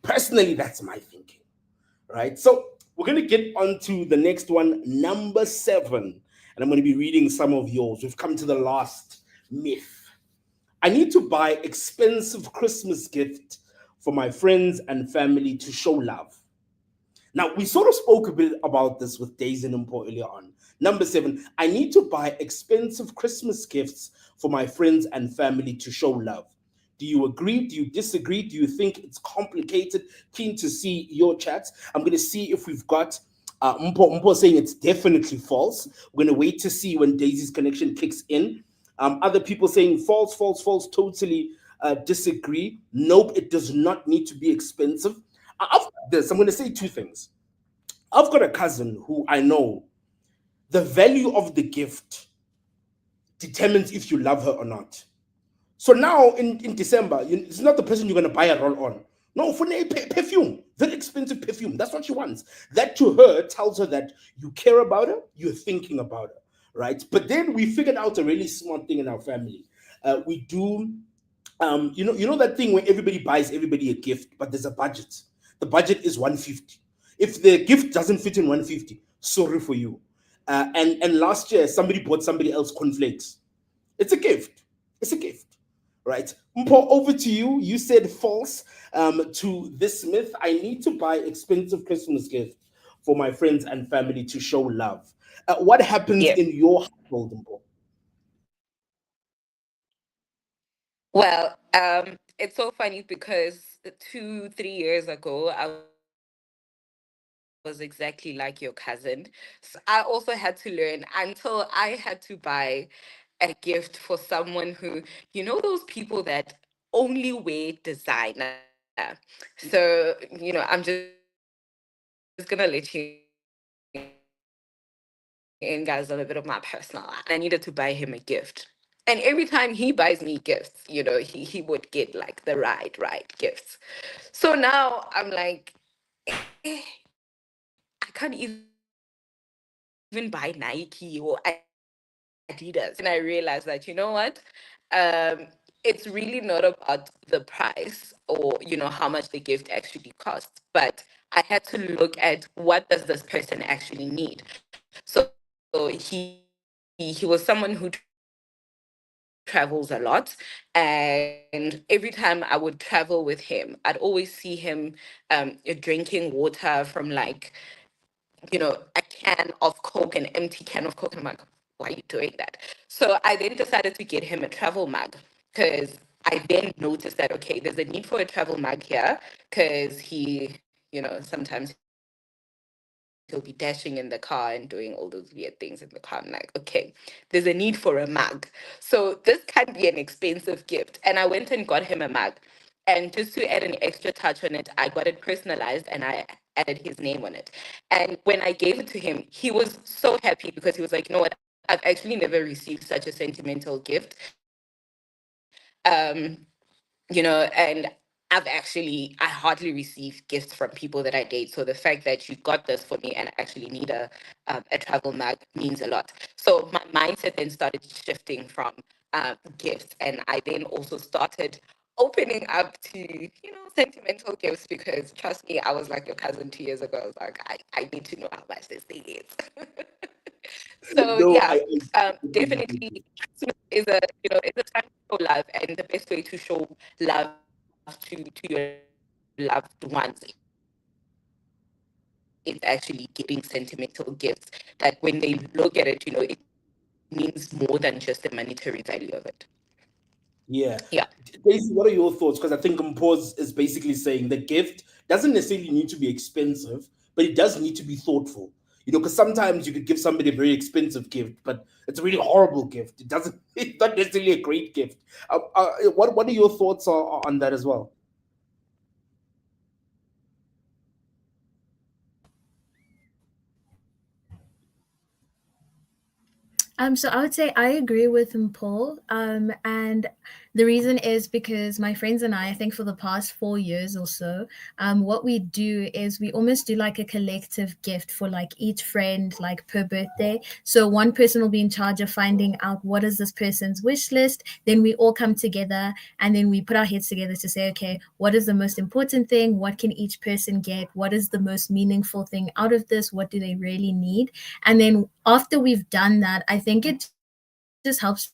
A: Personally, that's my thinking, right? So we're going to get on to the next one, number 7, and I'm going to be reading some of yours. We've come to the last myth. I need to buy expensive Christmas gift for my friends and family to show love. Now, we sort of spoke a bit about this with Daisy and Impo earlier on. Number 7, I need to buy expensive Christmas gifts for my friends and family to show love. Do you agree? Do you disagree? Do you think it's complicated? Keen to see your chats. I'm going to see if we've got Mpo saying it's definitely false. We're going to wait to see when Daisy's connection kicks in. Other people saying false, false, false, totally disagree. Nope, it does not need to be expensive. I've got this. I'm going to say 2 things. I've got a cousin who I know the value of the gift determines if you love her or not. So now in December, it's not the person you're going to buy a roll on. No, for perfume, very expensive perfume. That's what she wants. That to her tells her that you care about her, you're thinking about her, right? But then we figured out a really smart thing in our family. We do, you know that thing where everybody buys everybody a gift, but there's a budget. The budget is 150. If the gift doesn't fit in 150, sorry for you. And last year somebody bought somebody else cornflakes. It's a gift. It's a gift. Right. Mpo, over to you. You said false to this myth. I need to buy expensive Christmas gift for my friends and family to show love. What happens
B: Yes.
A: in your household, Mpo?
B: Well, it's so funny because 2, 3 years ago, I was exactly like your cousin. So I also had to learn until I had to buy a gift for someone who, those people that only wear designer. So, I'm just gonna let you in, guys, a little bit of my personal life. And I needed to buy him a gift. And every time he buys me gifts, and every time he buys me gifts, he would get like the right gifts. So now I'm like, I can't even buy Nike or Adidas. And then I realized that, it's really not about the price or, how much the gift actually costs. But I had to look at what does this person actually need. So he was someone who travels a lot, and every time I would travel with him, I'd always see him drinking water from a can of Coke, an empty can of Coke, and I'm like, why are you doing that? So I then decided to get him a travel mug because I then noticed that, okay, there's a need for a travel mug here because sometimes he'll be dashing in the car and doing all those weird things in the car. I'm like, okay, there's a need for a mug. So this can't be an expensive gift. And I went and got him a mug. And just to add an extra touch on it, I got it personalized and I added his name on it. And when I gave it to him, he was so happy because he was like, I've actually never received such a sentimental gift. And I hardly receive gifts from people that I date. So the fact that you got this for me and I actually need a travel mug means a lot. So my mindset then started shifting from gifts, and I then also started opening up to sentimental gifts because trust me, I was like your cousin 2 years ago. I was like, I need to know how much this thing is. So yeah,
A: No,
B: definitely is a time to show love, and the best way to show love to your loved ones is actually giving sentimental gifts that when they look at it, it means more than just the monetary value of it. Yeah.
A: Yeah. Daisy, what are your thoughts? Because I think Mpose is basically saying the gift doesn't necessarily need to be expensive, but it does need to be thoughtful. Because sometimes you could give somebody a very expensive gift, but it's a really horrible gift. It doesn't. It's not necessarily a great gift. What are your thoughts on that as well?
C: So I would say I agree with Paul. And the reason is because my friends and I think for the past 4 years or so, what we do is we almost do like a collective gift for like each friend, like per birthday. So one person will be in charge of finding out what is this person's wish list. Then we all come together and then we put our heads together to say, okay, what is the most important thing? What can each person get? What is the most meaningful thing out of this? What do they really need? And then after we've done that, I think it just helps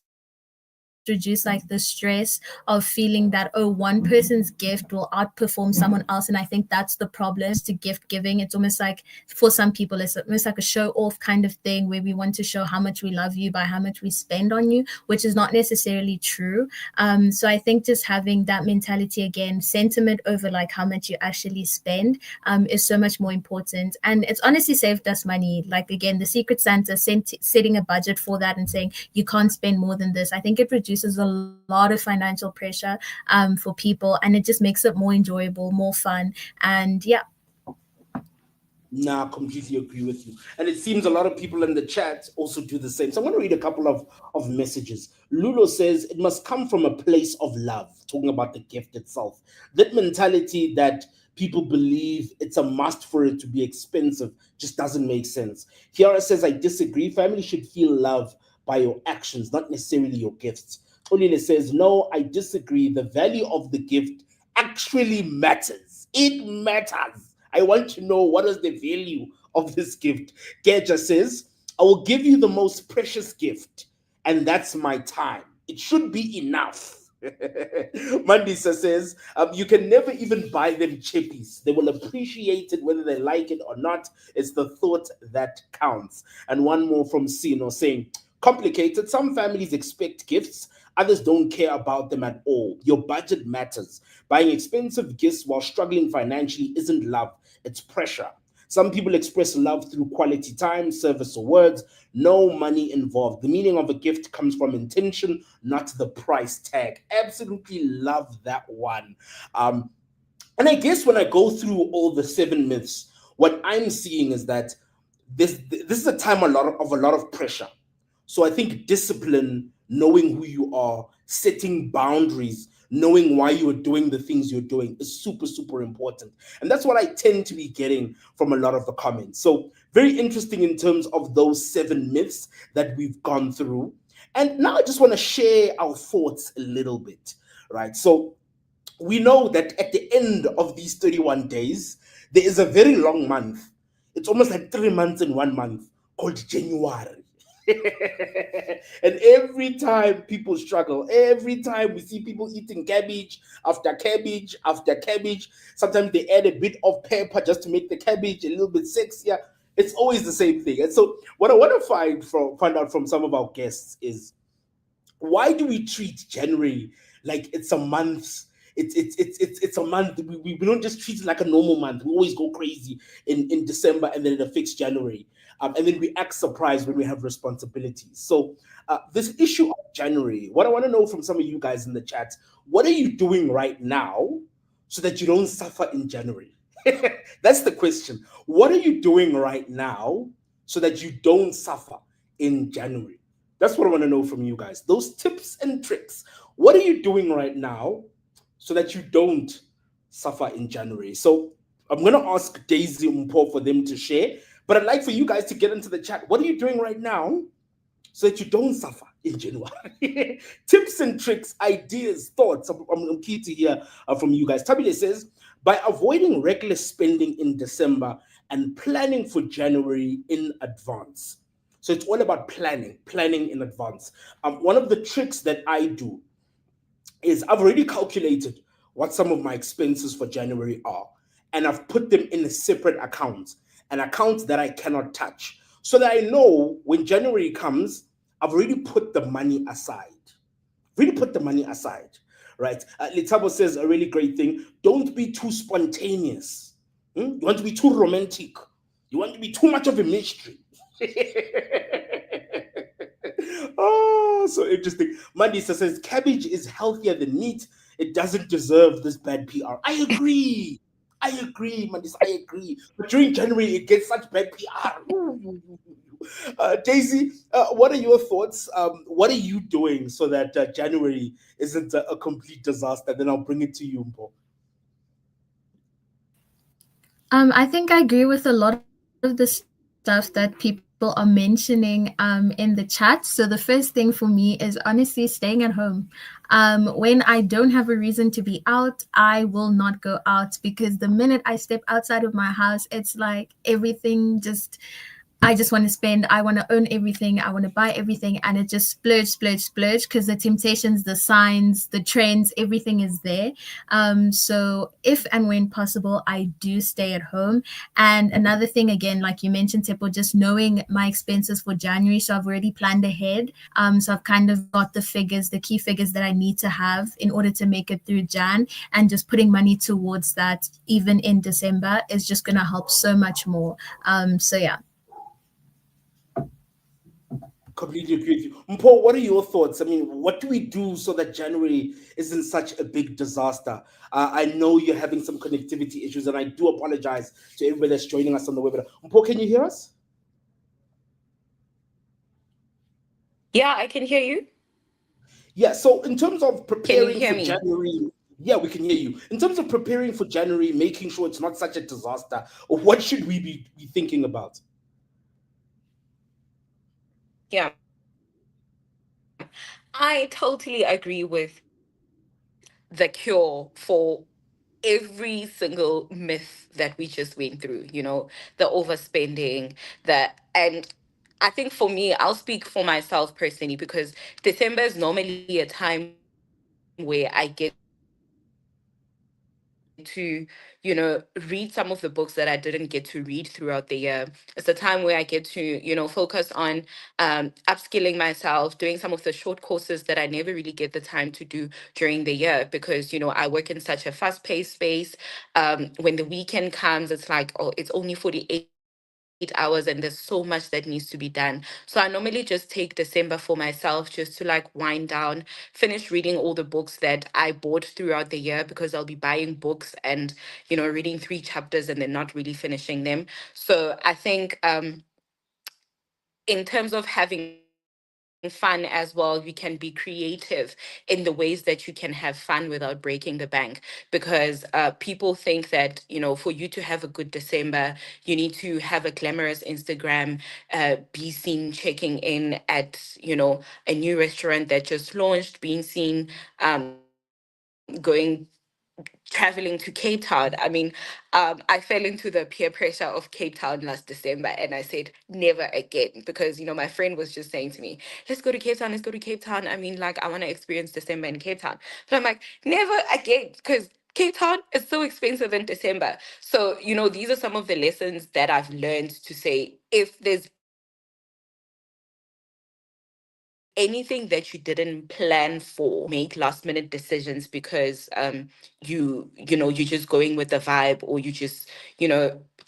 C: reduce like the stress of feeling that, oh, one person's gift will outperform someone else. And I think that's the problem when it comes to gift giving. It's almost like for some people, it's almost like a show off kind of thing where we want to show how much we love you by how much we spend on you, which is not necessarily true. So I think just having that mentality again, sentiment over like how much you actually spend, is so much more important. And it's honestly saved us money. Like again, the Secret Santa setting a budget for that and saying you can't spend more than this. I think it reduces a lot of financial pressure for people, and it just makes it more enjoyable, more fun. And yeah.
A: Nah, completely agree with you. And it seems a lot of people in the chat also do the same. So I'm going to read a couple of messages. Lulo says it must come from a place of love, talking about the gift itself. That mentality that people believe it's a must for it to be expensive just doesn't make sense. Kiara says, I disagree. Family should feel love by your actions, not necessarily your gifts. Olile says, no, I disagree. The value of the gift actually matters. It matters. I want to know what is the value of this gift. Geja says, I will give you the most precious gift, and that's my time. It should be enough. Mandisa says, you can never even buy them chippies. They will appreciate it whether they like it or not. It's the thought that counts. And one more from Sino saying, Complicated. Some families expect gifts, others don't care about them at all. Your budget matters. Buying expensive gifts while struggling financially isn't love, it's pressure. Some people express love through quality time, service, or words. No money involved. The meaning of a gift comes from intention, not the price tag. Absolutely love that one. And I guess when I go through all the seven myths, what I'm seeing is that this is a time a lot of pressure. So I think discipline, knowing who you are, setting boundaries, knowing why you are doing the things you're doing is super, super important. And that's what I tend to be getting from a lot of the comments. So very interesting in terms of those seven myths that we've gone through. And now I just want to share our thoughts a little bit, right? So we know that at the end of these 31 days, there is a very long month. It's almost like 3 months in 1 month called January. And every time people struggle, every time we see people eating cabbage after cabbage after cabbage, sometimes they add a bit of pepper just to make the cabbage a little bit sexier. It's always the same thing. And so, what I want to find out from some of our guests is, why do we treat January like it's a month? It's a month. We don't just treat it like a normal month. We always go crazy in December, and then it affects January. And then we act surprised when we have responsibilities. So this issue of January, what I want to know from some of you guys in the chat, what are you doing right now so that you don't suffer in January? That's the question. What are you doing right now so that you don't suffer in January? That's what I want to know from you guys. Those tips and tricks. What are you doing right now so that you don't suffer in January? So I'm going to ask Daisy and Paul for them to share, but I'd like for you guys to get into the chat. What are you doing right now so that you don't suffer in January? Tips and tricks, ideas, thoughts. I'm keen to hear from you guys. Tabile says, by avoiding reckless spending in December and planning for January in advance. So it's all about planning in advance. One of the tricks that I do is I've already calculated what some of my expenses for January are, and I've put them in a separate account, an account that I cannot touch, so that I know when January comes, I've already put the money aside. Really put the money aside, right? Litabo says a really great thing. Don't be too spontaneous. You want to be too romantic. You want to be too much of a mystery. Oh, so interesting. Mandisa says cabbage is healthier than meat. It doesn't deserve this bad PR. I agree. I agree, Mandisa. I agree. But during January, it gets such bad PR. Daisy, what are your thoughts? What are you doing so that January isn't a complete disaster? Then I'll bring it to you, Mpo.
C: I think I agree with a lot of the stuff that people are mentioning in the chat. So the first thing for me is honestly staying at home. When I don't have a reason to be out, I will not go out, because the minute I step outside of my house, it's like everything just, I just want to spend, I want to own everything, I want to buy everything, and it just splurge, splurge, splurge, because the temptations, the signs, the trends, everything is there. So if and when possible, I do stay at home. And another thing, again, like you mentioned, Tepo, just knowing my expenses for January. So I've already planned ahead. So I've kind of got the figures, the key figures that I need to have in order to make it through Jan, and just putting money towards that, even in December, is just going to help so much more. So yeah.
A: Completely agree with you. Mpo, what are your thoughts? I mean, what do we do so that January isn't such a big disaster? I know you're having some connectivity issues, and I do apologize to everybody that's joining us on the webinar. Mpo, can you hear us?
B: Yeah, I can hear you.
A: Yeah, so in terms of
B: Can you
A: preparing
B: hear
A: for
B: me?
A: January, yeah, we can hear you. In terms of preparing for January, making sure it's not such a disaster, or what should we be thinking about?
B: Yeah, I totally agree with the cure for every single myth that we just went through, the overspending, and I think for me, I'll speak for myself personally, because December is normally a time where I get to spend a lot. to, read some of the books that I didn't get to read throughout the year. It's a time where I get to, focus on upskilling myself, doing some of the short courses that I never really get the time to do during the year because, I work in such a fast paced space. When the weekend comes, it's like, oh, it's only 48 hours and there's so much that needs to be done. So I normally just take December for myself just to like wind down, finish reading all the books that I bought throughout the year because I'll be buying books and, reading 3 chapters and then not really finishing them. So I think in terms of having fun as well, you can be creative in the ways that you can have fun without breaking the bank. Because people think that, for you to have a good December, you need to have a glamorous Instagram, be seen checking in at, a new restaurant that just launched, being seen going traveling to Cape Town. I mean, I fell into the peer pressure of Cape Town last December and I said, never again. Because, my friend was just saying to me, let's go to Cape Town, let's go to Cape Town. I mean, like, I want to experience December in Cape Town. But I'm like, never again, because Cape Town is so expensive in December. So, these are some of the lessons that I've learned to say, if there's anything that you didn't plan for, make last minute decisions because you're just going with the vibe or you just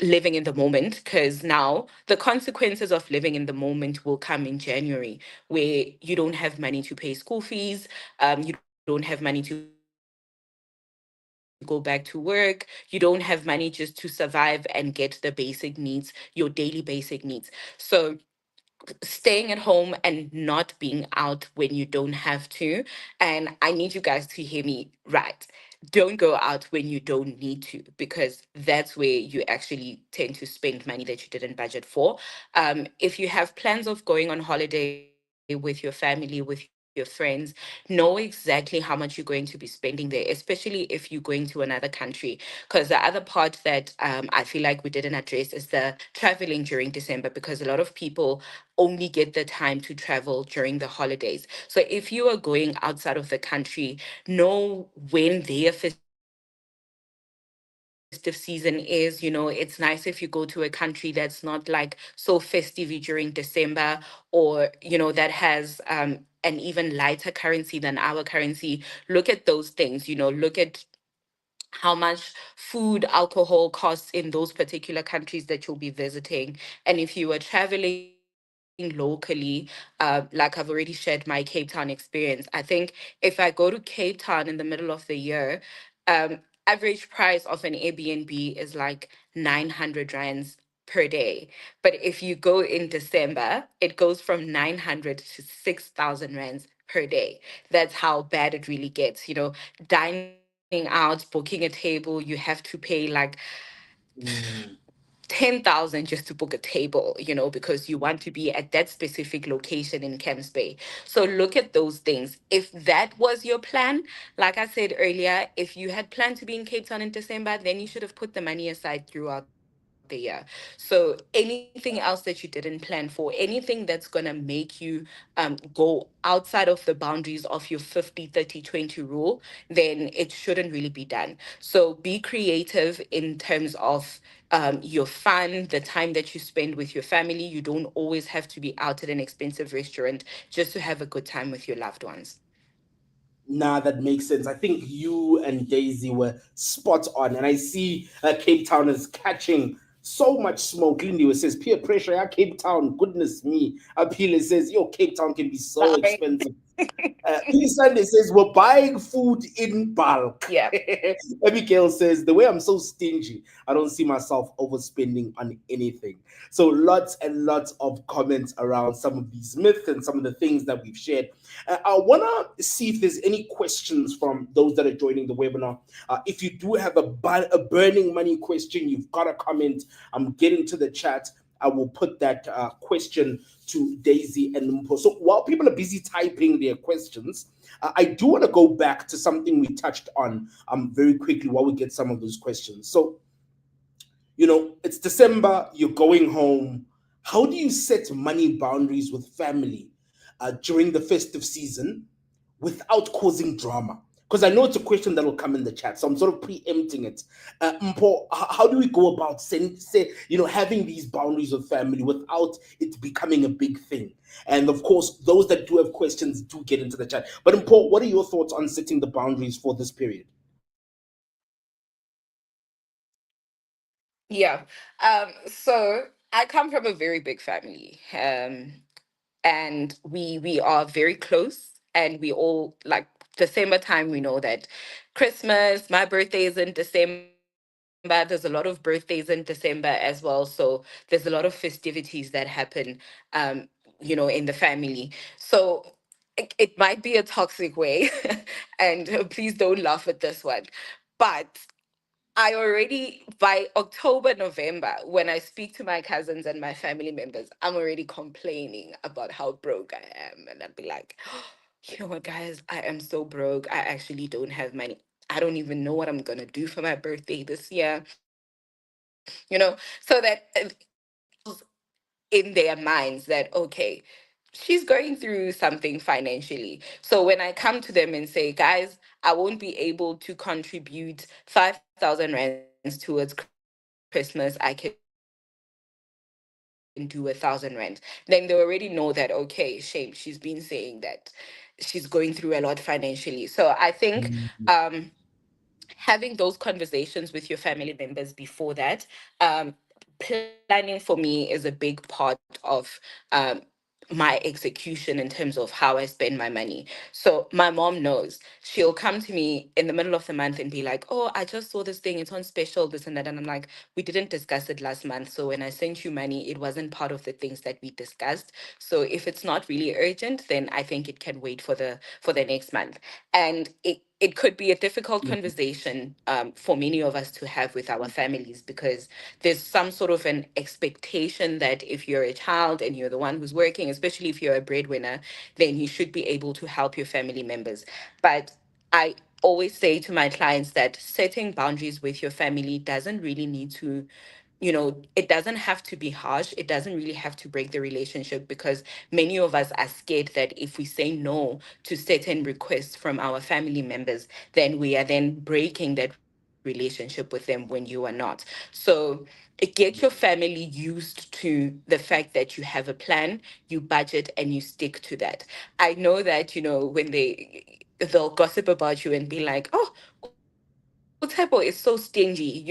B: living in the moment because now the consequences of living in the moment will come in January where you don't have money to pay school fees, you don't have money to go back to work, you don't have money to go to restaurants, you don't have money just to survive and get the basic needs, your daily basic needs. So staying at home and not being out when you don't have to. And I need you guys to hear me right. Don't go out when you don't need to because that's where you actually tend to spend money that you didn't budget for. If you have plans of going on holiday with your family, with your friends, know exactly how much you're going to be spending there, especially if you're going to another country. Because the other part that I feel like we didn't address is the traveling during December because a lot of people only get the time to travel during the holidays. So if you are going outside of the country, know when their festive season is. It's nice if you go to a country that's not like so festive during December, or that has an even lighter currency than our currency. Look at those things, look at how much food, alcohol costs in those particular countries that you'll be visiting. And if you were traveling locally, like I've already shared my Cape Town experience, I think if I go to Cape Town in the middle of the year, um, average price of an Airbnb is like 900 rands per day. But if you go in December, it goes from 900 to 6,000 rands per day. That's how bad it really gets. Dining out, booking a table, you have to pay like
A: Mm.
B: 10,000 just to book a table, because you want to be at that specific location in Camps Bay. So look at those things. If that was your plan, like I said earlier, if you had planned to be in Cape Town in December, then you should have put the money aside throughout the year. So anything else that you didn't plan for, anything that's going to make you go outside of the boundaries of your 50-30-20 rule, then it shouldn't really be done. So be creative in terms of your fun, the time that you spend with your family. You don't always have to be out at an expensive restaurant just to have a good time with your loved ones.
A: Nah, that makes sense. I think you and Daisy were spot on. And I see Cape Town is catching so much smoke. Lindy says, peer pressure, yeah, Cape Town, goodness me. Appeal says, yo, Cape Town can be so
B: Sorry.
A: expensive. Billy Sunday says, we're buying food in bulk.
B: Yeah.
A: Abigail says, the way I'm so stingy, I don't see myself overspending on anything. So lots and lots of comments around some of these myths and some of the things that we've shared. I want to see if there's any questions from those that are joining the webinar. If you do have a burning money question, you've got a comment, get into the chat. I will put that question to Daisy and Mpo. So while people are busy typing their questions, I do want to go back to something we touched on very quickly while we get some of those questions. So, it's December, you're going home. How do you set money boundaries with family during the festive season without causing drama? because I know it's a question that will come in the chat, so I'm sort of preempting it. Mpo, how do we go about having these boundaries with family without it becoming a big thing? And of course, those that do have questions do get into the chat. But Mpo, what are your thoughts on setting the boundaries for this period?
B: Yeah. So I come from a very big family. And we are very close, and we all like December time. We know that Christmas, my birthday is in December. There's a lot of birthdays in December as well, so there's a lot of festivities that happen, um in the family. So it might be a toxic way, and please don't laugh at this one, but I already, by October, November, when I speak to my cousins and my family members, I'm already complaining about how broke I am. And I'd be like, you know what, guys, I am so broke. I actually don't have money. I don't even know what I'm going to do for my birthday this year. So that in their minds that, okay, she's going through something financially. So when I come to them and say, guys, I won't be able to contribute 5,000 rands towards Christmas, I can do 1,000 rands, then they already know that, okay, shame, she's been saying that she's going through a lot financially. So I think having those conversations with your family members before that, um, planning for me is a big part of um, my execution in terms of how I spend my money. So my mom knows. She'll come to me in the middle of the month and be like, oh, I just saw this thing, it's on special, this and that. And I'm like, we didn't discuss it last month. So when I sent you money, it wasn't part of the things that we discussed. So if it's not really urgent, then I think it can wait for the next month. And it could be a difficult conversation, for many of us to have with our families, because there's some sort of an expectation that if you're a child and you're the one who's working, especially if you're a breadwinner, then you should be able to help your family members. But I always say to my clients that setting boundaries with your family doesn't really need to, it doesn't have to be harsh. It doesn't really have to break the relationship, because many of us are scared that if we say no to certain requests from our family members, then we are then breaking that relationship with them when you are not. So get your family used to the fact that you have a plan, you budget, and you stick to that. I know that, when they'll gossip about you and be like, oh, Utebo is so stingy,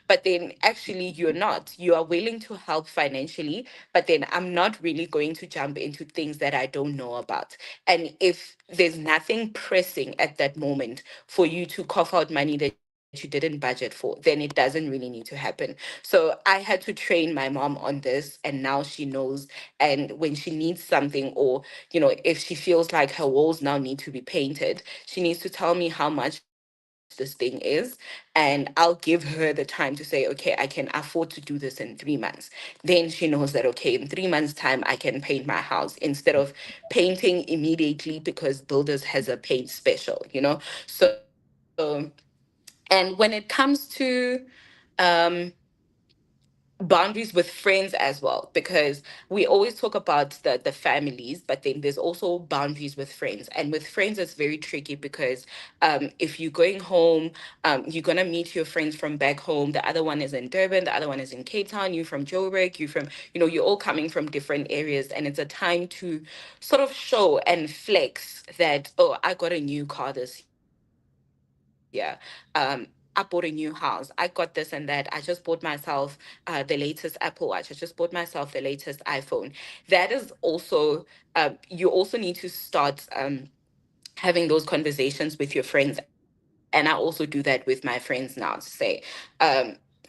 B: but then actually you're not. You are willing to help financially, but then I'm not really going to jump into things that I don't know about. And if there's nothing pressing at that moment for you to cough out money that you didn't budget for, then it doesn't really need to happen. So I had to train my mom on this, and now she knows. And when she needs something, or if she feels like her walls now need to be painted, she needs to tell me how much this thing is, and I'll give her the time to say, okay, I can afford to do this in 3 months. Then she knows that, okay, in 3 months time I can paint my house, instead of painting immediately because builders has a paint special. So, and when it comes to um boundaries with friends as well, because we always talk about the families, but then there's also boundaries with friends. And with friends it's very tricky, because if you're going home, you're gonna meet your friends from back home. The other one is in Durban, the other one is in Cape Town, you from Joburg, you from, you're all coming from different areas, and it's a time to sort of show and flex that, oh, I got a new car this year. I bought a new house. I got this and that. I just bought myself the latest Apple Watch. I just bought myself the latest iPhone. That is also, you also need to start having those conversations with your friends. And I also do that with my friends now, to say,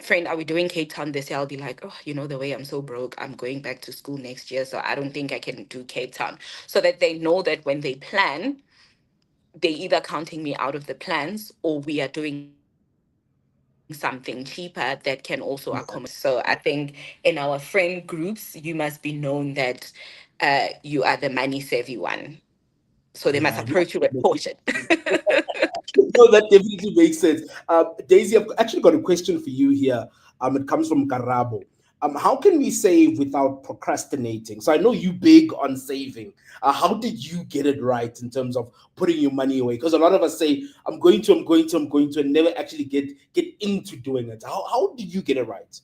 B: friend, are we doing Cape Town this year? I'll be like, oh, the way I'm so broke, I'm going back to school next year, so I don't think I can do Cape Town. So that they know that when they plan, they either counting me out of the plans, or we are doing something cheaper that can also accommodate them. So I think in our friend groups, you must be known that you are the money savvy one. So they must approach you with
A: Yeah,
B: caution.
A: no, that definitely makes sense. Daisy, I've actually got a question for you here. It comes from Karabo. How can we save without procrastinating? So I know you big on saving. How did you get it right in terms of putting your money away? Because a lot of us say, I'm going to, and never actually get into doing it. How did you get it right?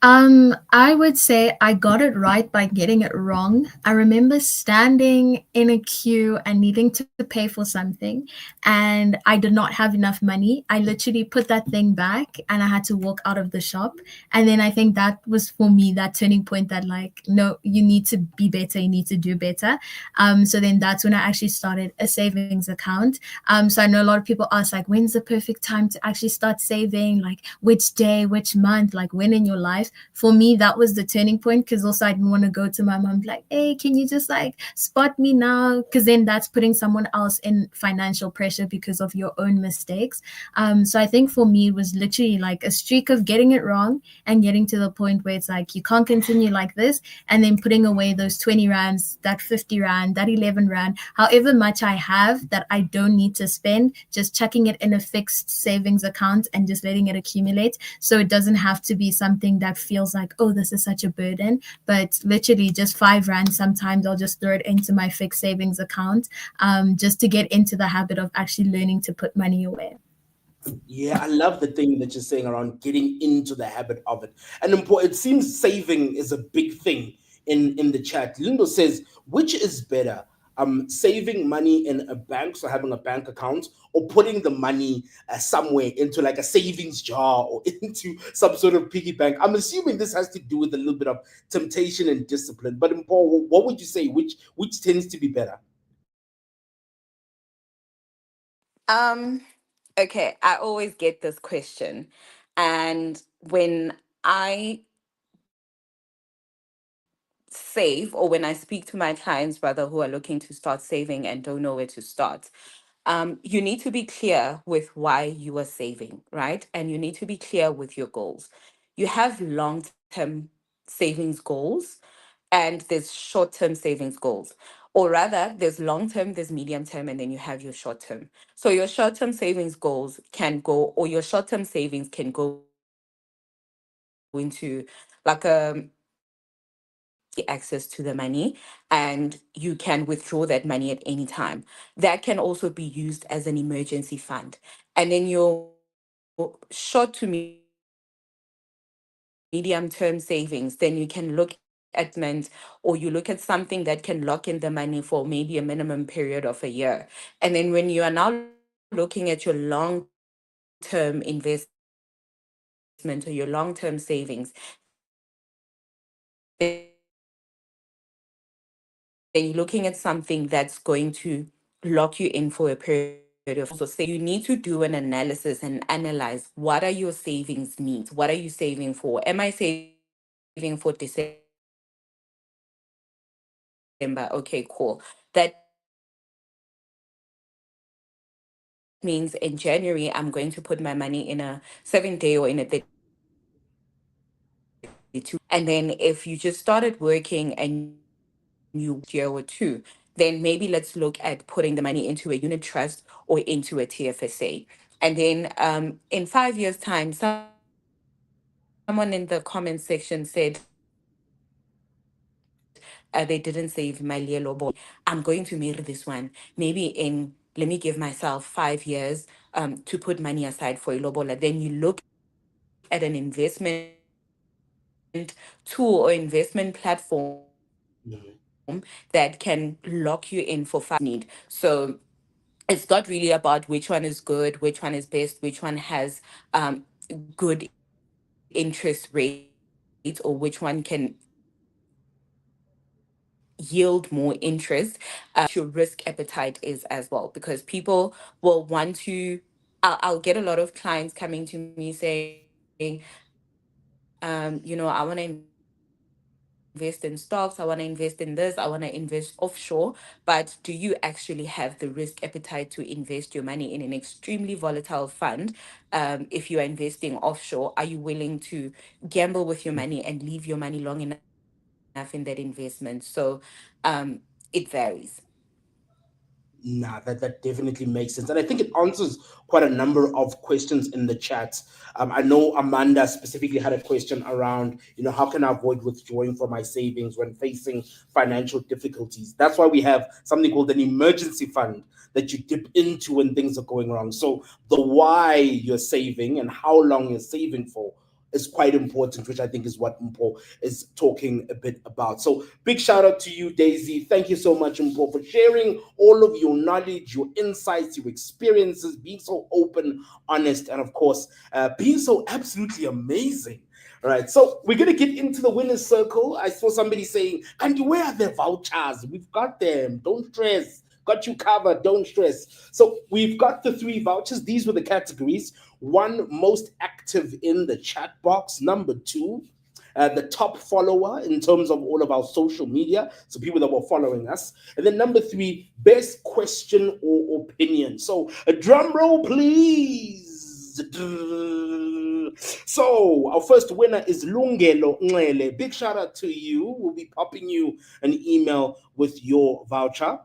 C: I would say I got it right by getting it wrong. I remember standing in a queue and needing to pay for something, and I did not have enough money. I literally put that thing back and I had to walk out of the shop. And then I think that was for me that turning point that, like, no, you need to be better, you need to do better. So then that's when I actually started a savings account. So I know a lot of people ask, like, when's the perfect time to actually start saving? Like, which day, which month, like, when in your life? For me, that was the turning point, because also I didn't want to go to my mom like, hey, can you just like spot me now? Because then that's putting someone else in financial pressure because of your own mistakes. So I think for me, it was literally like a streak of getting it wrong and getting to the point where it's like, you can't continue like this. And then putting away those 20 rands, that 50 rand, that 11 rand, however much I have that I don't need to spend, just chucking it in a fixed savings account and just letting it accumulate. So it doesn't have to be something that feels like, oh, this is such a burden, but literally just 5 rand. Sometimes I'll just throw it into my fixed savings account, just to get into the habit of actually learning to put money away.
A: Yeah, I love the thing that you're saying around getting into the habit of it. And important, it seems saving is a big thing in the chat. Lindo says, which is better? Saving money in a bank, so having a bank account, or putting the money somewhere into like a savings jar or into some sort of piggy bank. I'm assuming this has to do with a little bit of temptation and discipline. But Paul, what would you say? Which tends to be better?
B: Um, okay, I always get this question. And when I save, or when I speak to my clients rather who are looking to start saving and don't know where to start, you need to be clear with why you are saving, right? And you need to be clear with your goals. You have long term savings goals and there's short term savings goals. Or rather, there's long term, there's medium term, and then you have your short term. So your short term savings goals can go, or your short term savings can go into like access to the money, and you can withdraw that money at any time. That can also be used as an emergency fund. And then your short to medium term savings, then you can look at investment, or you look at something that can lock in the money for maybe a minimum period of a year. And then when you are now looking at your long term investment or your long term savings, then you're looking at something that's going to lock you in for a period of a year. And then when you are now looking at your long term savings, then you're looking at something that's going to lock you in for a period of time. Also say you need to do an analysis and analyze, what are your savings needs? What are you saving for? Am I saving for December? Okay, cool. That means in January I'm going to put my money in a 7 day or in a 32 week period. That means in January I'm going to put my money in a 7 day or in a 32 week period. And then if you just started working and you want to put your money in the next year or two, then maybe let's look at putting the money into a unit trust or into a TFSA. And then in 5 years' time, someone in the comment section said, they didn't save Mali Lobo. I'm going to marry this one. Maybe let me give myself 5 years to put money aside for Ilobola. Then you look at an investment tool or investment platform that can lock you in for 5 years. And then maybe let's look at putting the money into a unit trust or into a TFSA based on what you need. So it's not really about which one is good, which one is best, which one has good interest rates, or which one can yield more interest. It's what your risk appetite is as well, because people will want to. I'll get a lot of clients coming to me saying, I want to invest in stocks, I want to invest in this, I want to invest offshore. But do you actually have the risk appetite to invest your money in an extremely volatile fund? If you are investing offshore, are you willing to gamble with your money and leave your money long enough in that investment? So it varies.
A: Nah, that definitely makes sense. And I think it answers quite a number of questions in the chat. I know Amanda specifically had a question around, how can I avoid withdrawing from my savings when facing financial difficulties? That's why we have something called an emergency fund that you dip into when things are going wrong. So the why you're saving and how long you're saving for is quite important, which I think is what Mpo is talking a bit about. So big shout out to you, Daisy. Thank you so much, Mpo, for sharing all of your knowledge, your insights, your experiences, being so open, honest, and of course, being so absolutely amazing. All right, so we're gonna get into the winner's circle. I saw somebody saying, "Andy, where are the vouchers? We've got them. Don't stress. Got you covered. Don't stress." So we've got the three vouchers. These were the categories. One, most active in the chat box. Number two, the top follower in terms of all of our social media, so people that were following us. And then number three, best question or opinion. So a drum roll, please. So our first winner is Lungelo Nglele. Big shout out to you. We'll be popping you an email with your voucher.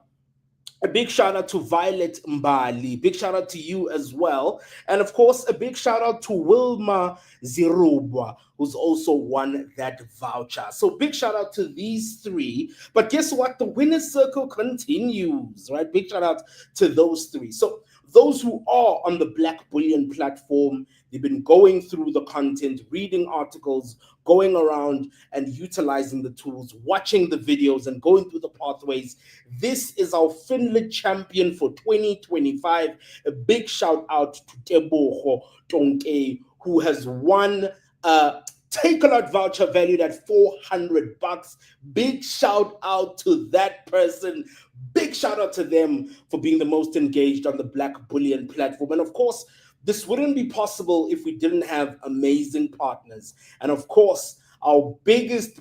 A: A big shout out to Violet Mbali. Big shout out to you as well. And of course, a big shout out to Wilma Zirubwa, who's also won that voucher. So big shout out to these three. But guess what? The winner's circle continues, right? Big shout out to those three. So those who are on the Black Bullion platform, they've been going through the content, reading articles, going around and utilizing the tools, watching the videos and going through the pathways. This is our Finland champion for 2025. A big shout out to Teboho Tonke, who has won a Takealot voucher valued at $400. Big shout out to that person. Big shout out to them for being the most engaged on the Black Bullion platform. And of course, this wouldn't be possible if we didn't have amazing partners. And of course, our biggest,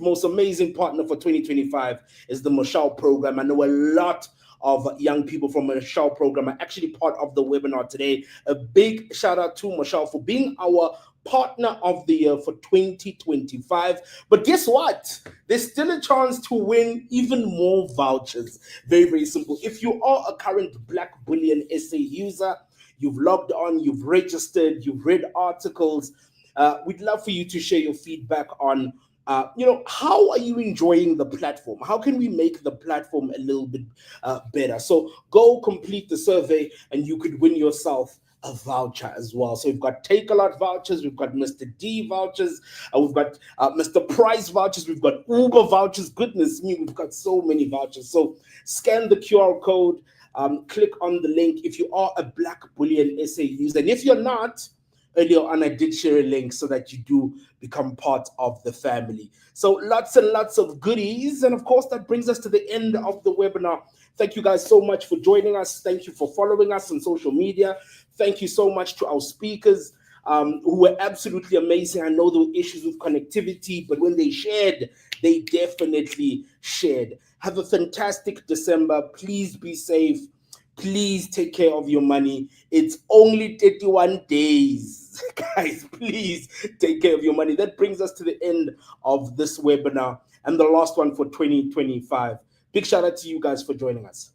A: most amazing partner for 2025 is the Mashal program. I know a lot of young people from the Mashal program are actually part of the webinar today. A big shout out to Mashal for being our partner of the year for 2025. But guess what? There's still a chance to win even more vouchers. Very, very simple. If you are a current Blackbullion SA user, you've logged on, you've registered, you've read articles, we'd love for you to share your feedback on, how are you enjoying the platform? How can we make the platform a little bit better? So go complete the survey and you could win yourself a voucher as well. So we've got Takealot vouchers, we've got Mr. D vouchers, we've got Mr. Price vouchers, we've got Uber vouchers. Goodness me, we've got so many vouchers. So scan the QR code, click on the link if you are a Blackbullion SA user. And if you're not, earlier on I did share a link so that you do become part of the family. So lots and lots of goodies. And of course, that brings us to the end of the webinar. Thank you guys so much for joining us. Thank you for following us on social media. Thank you so much to our speakers who were absolutely amazing. I know there were issues with connectivity, but when they shared, they definitely shared. Have a fantastic December. Please be safe. Please take care of your money. It's only 31 days. Guys, please take care of your money. That brings us to the end of this webinar and the last one for 2025. Big shout out to you guys for joining us.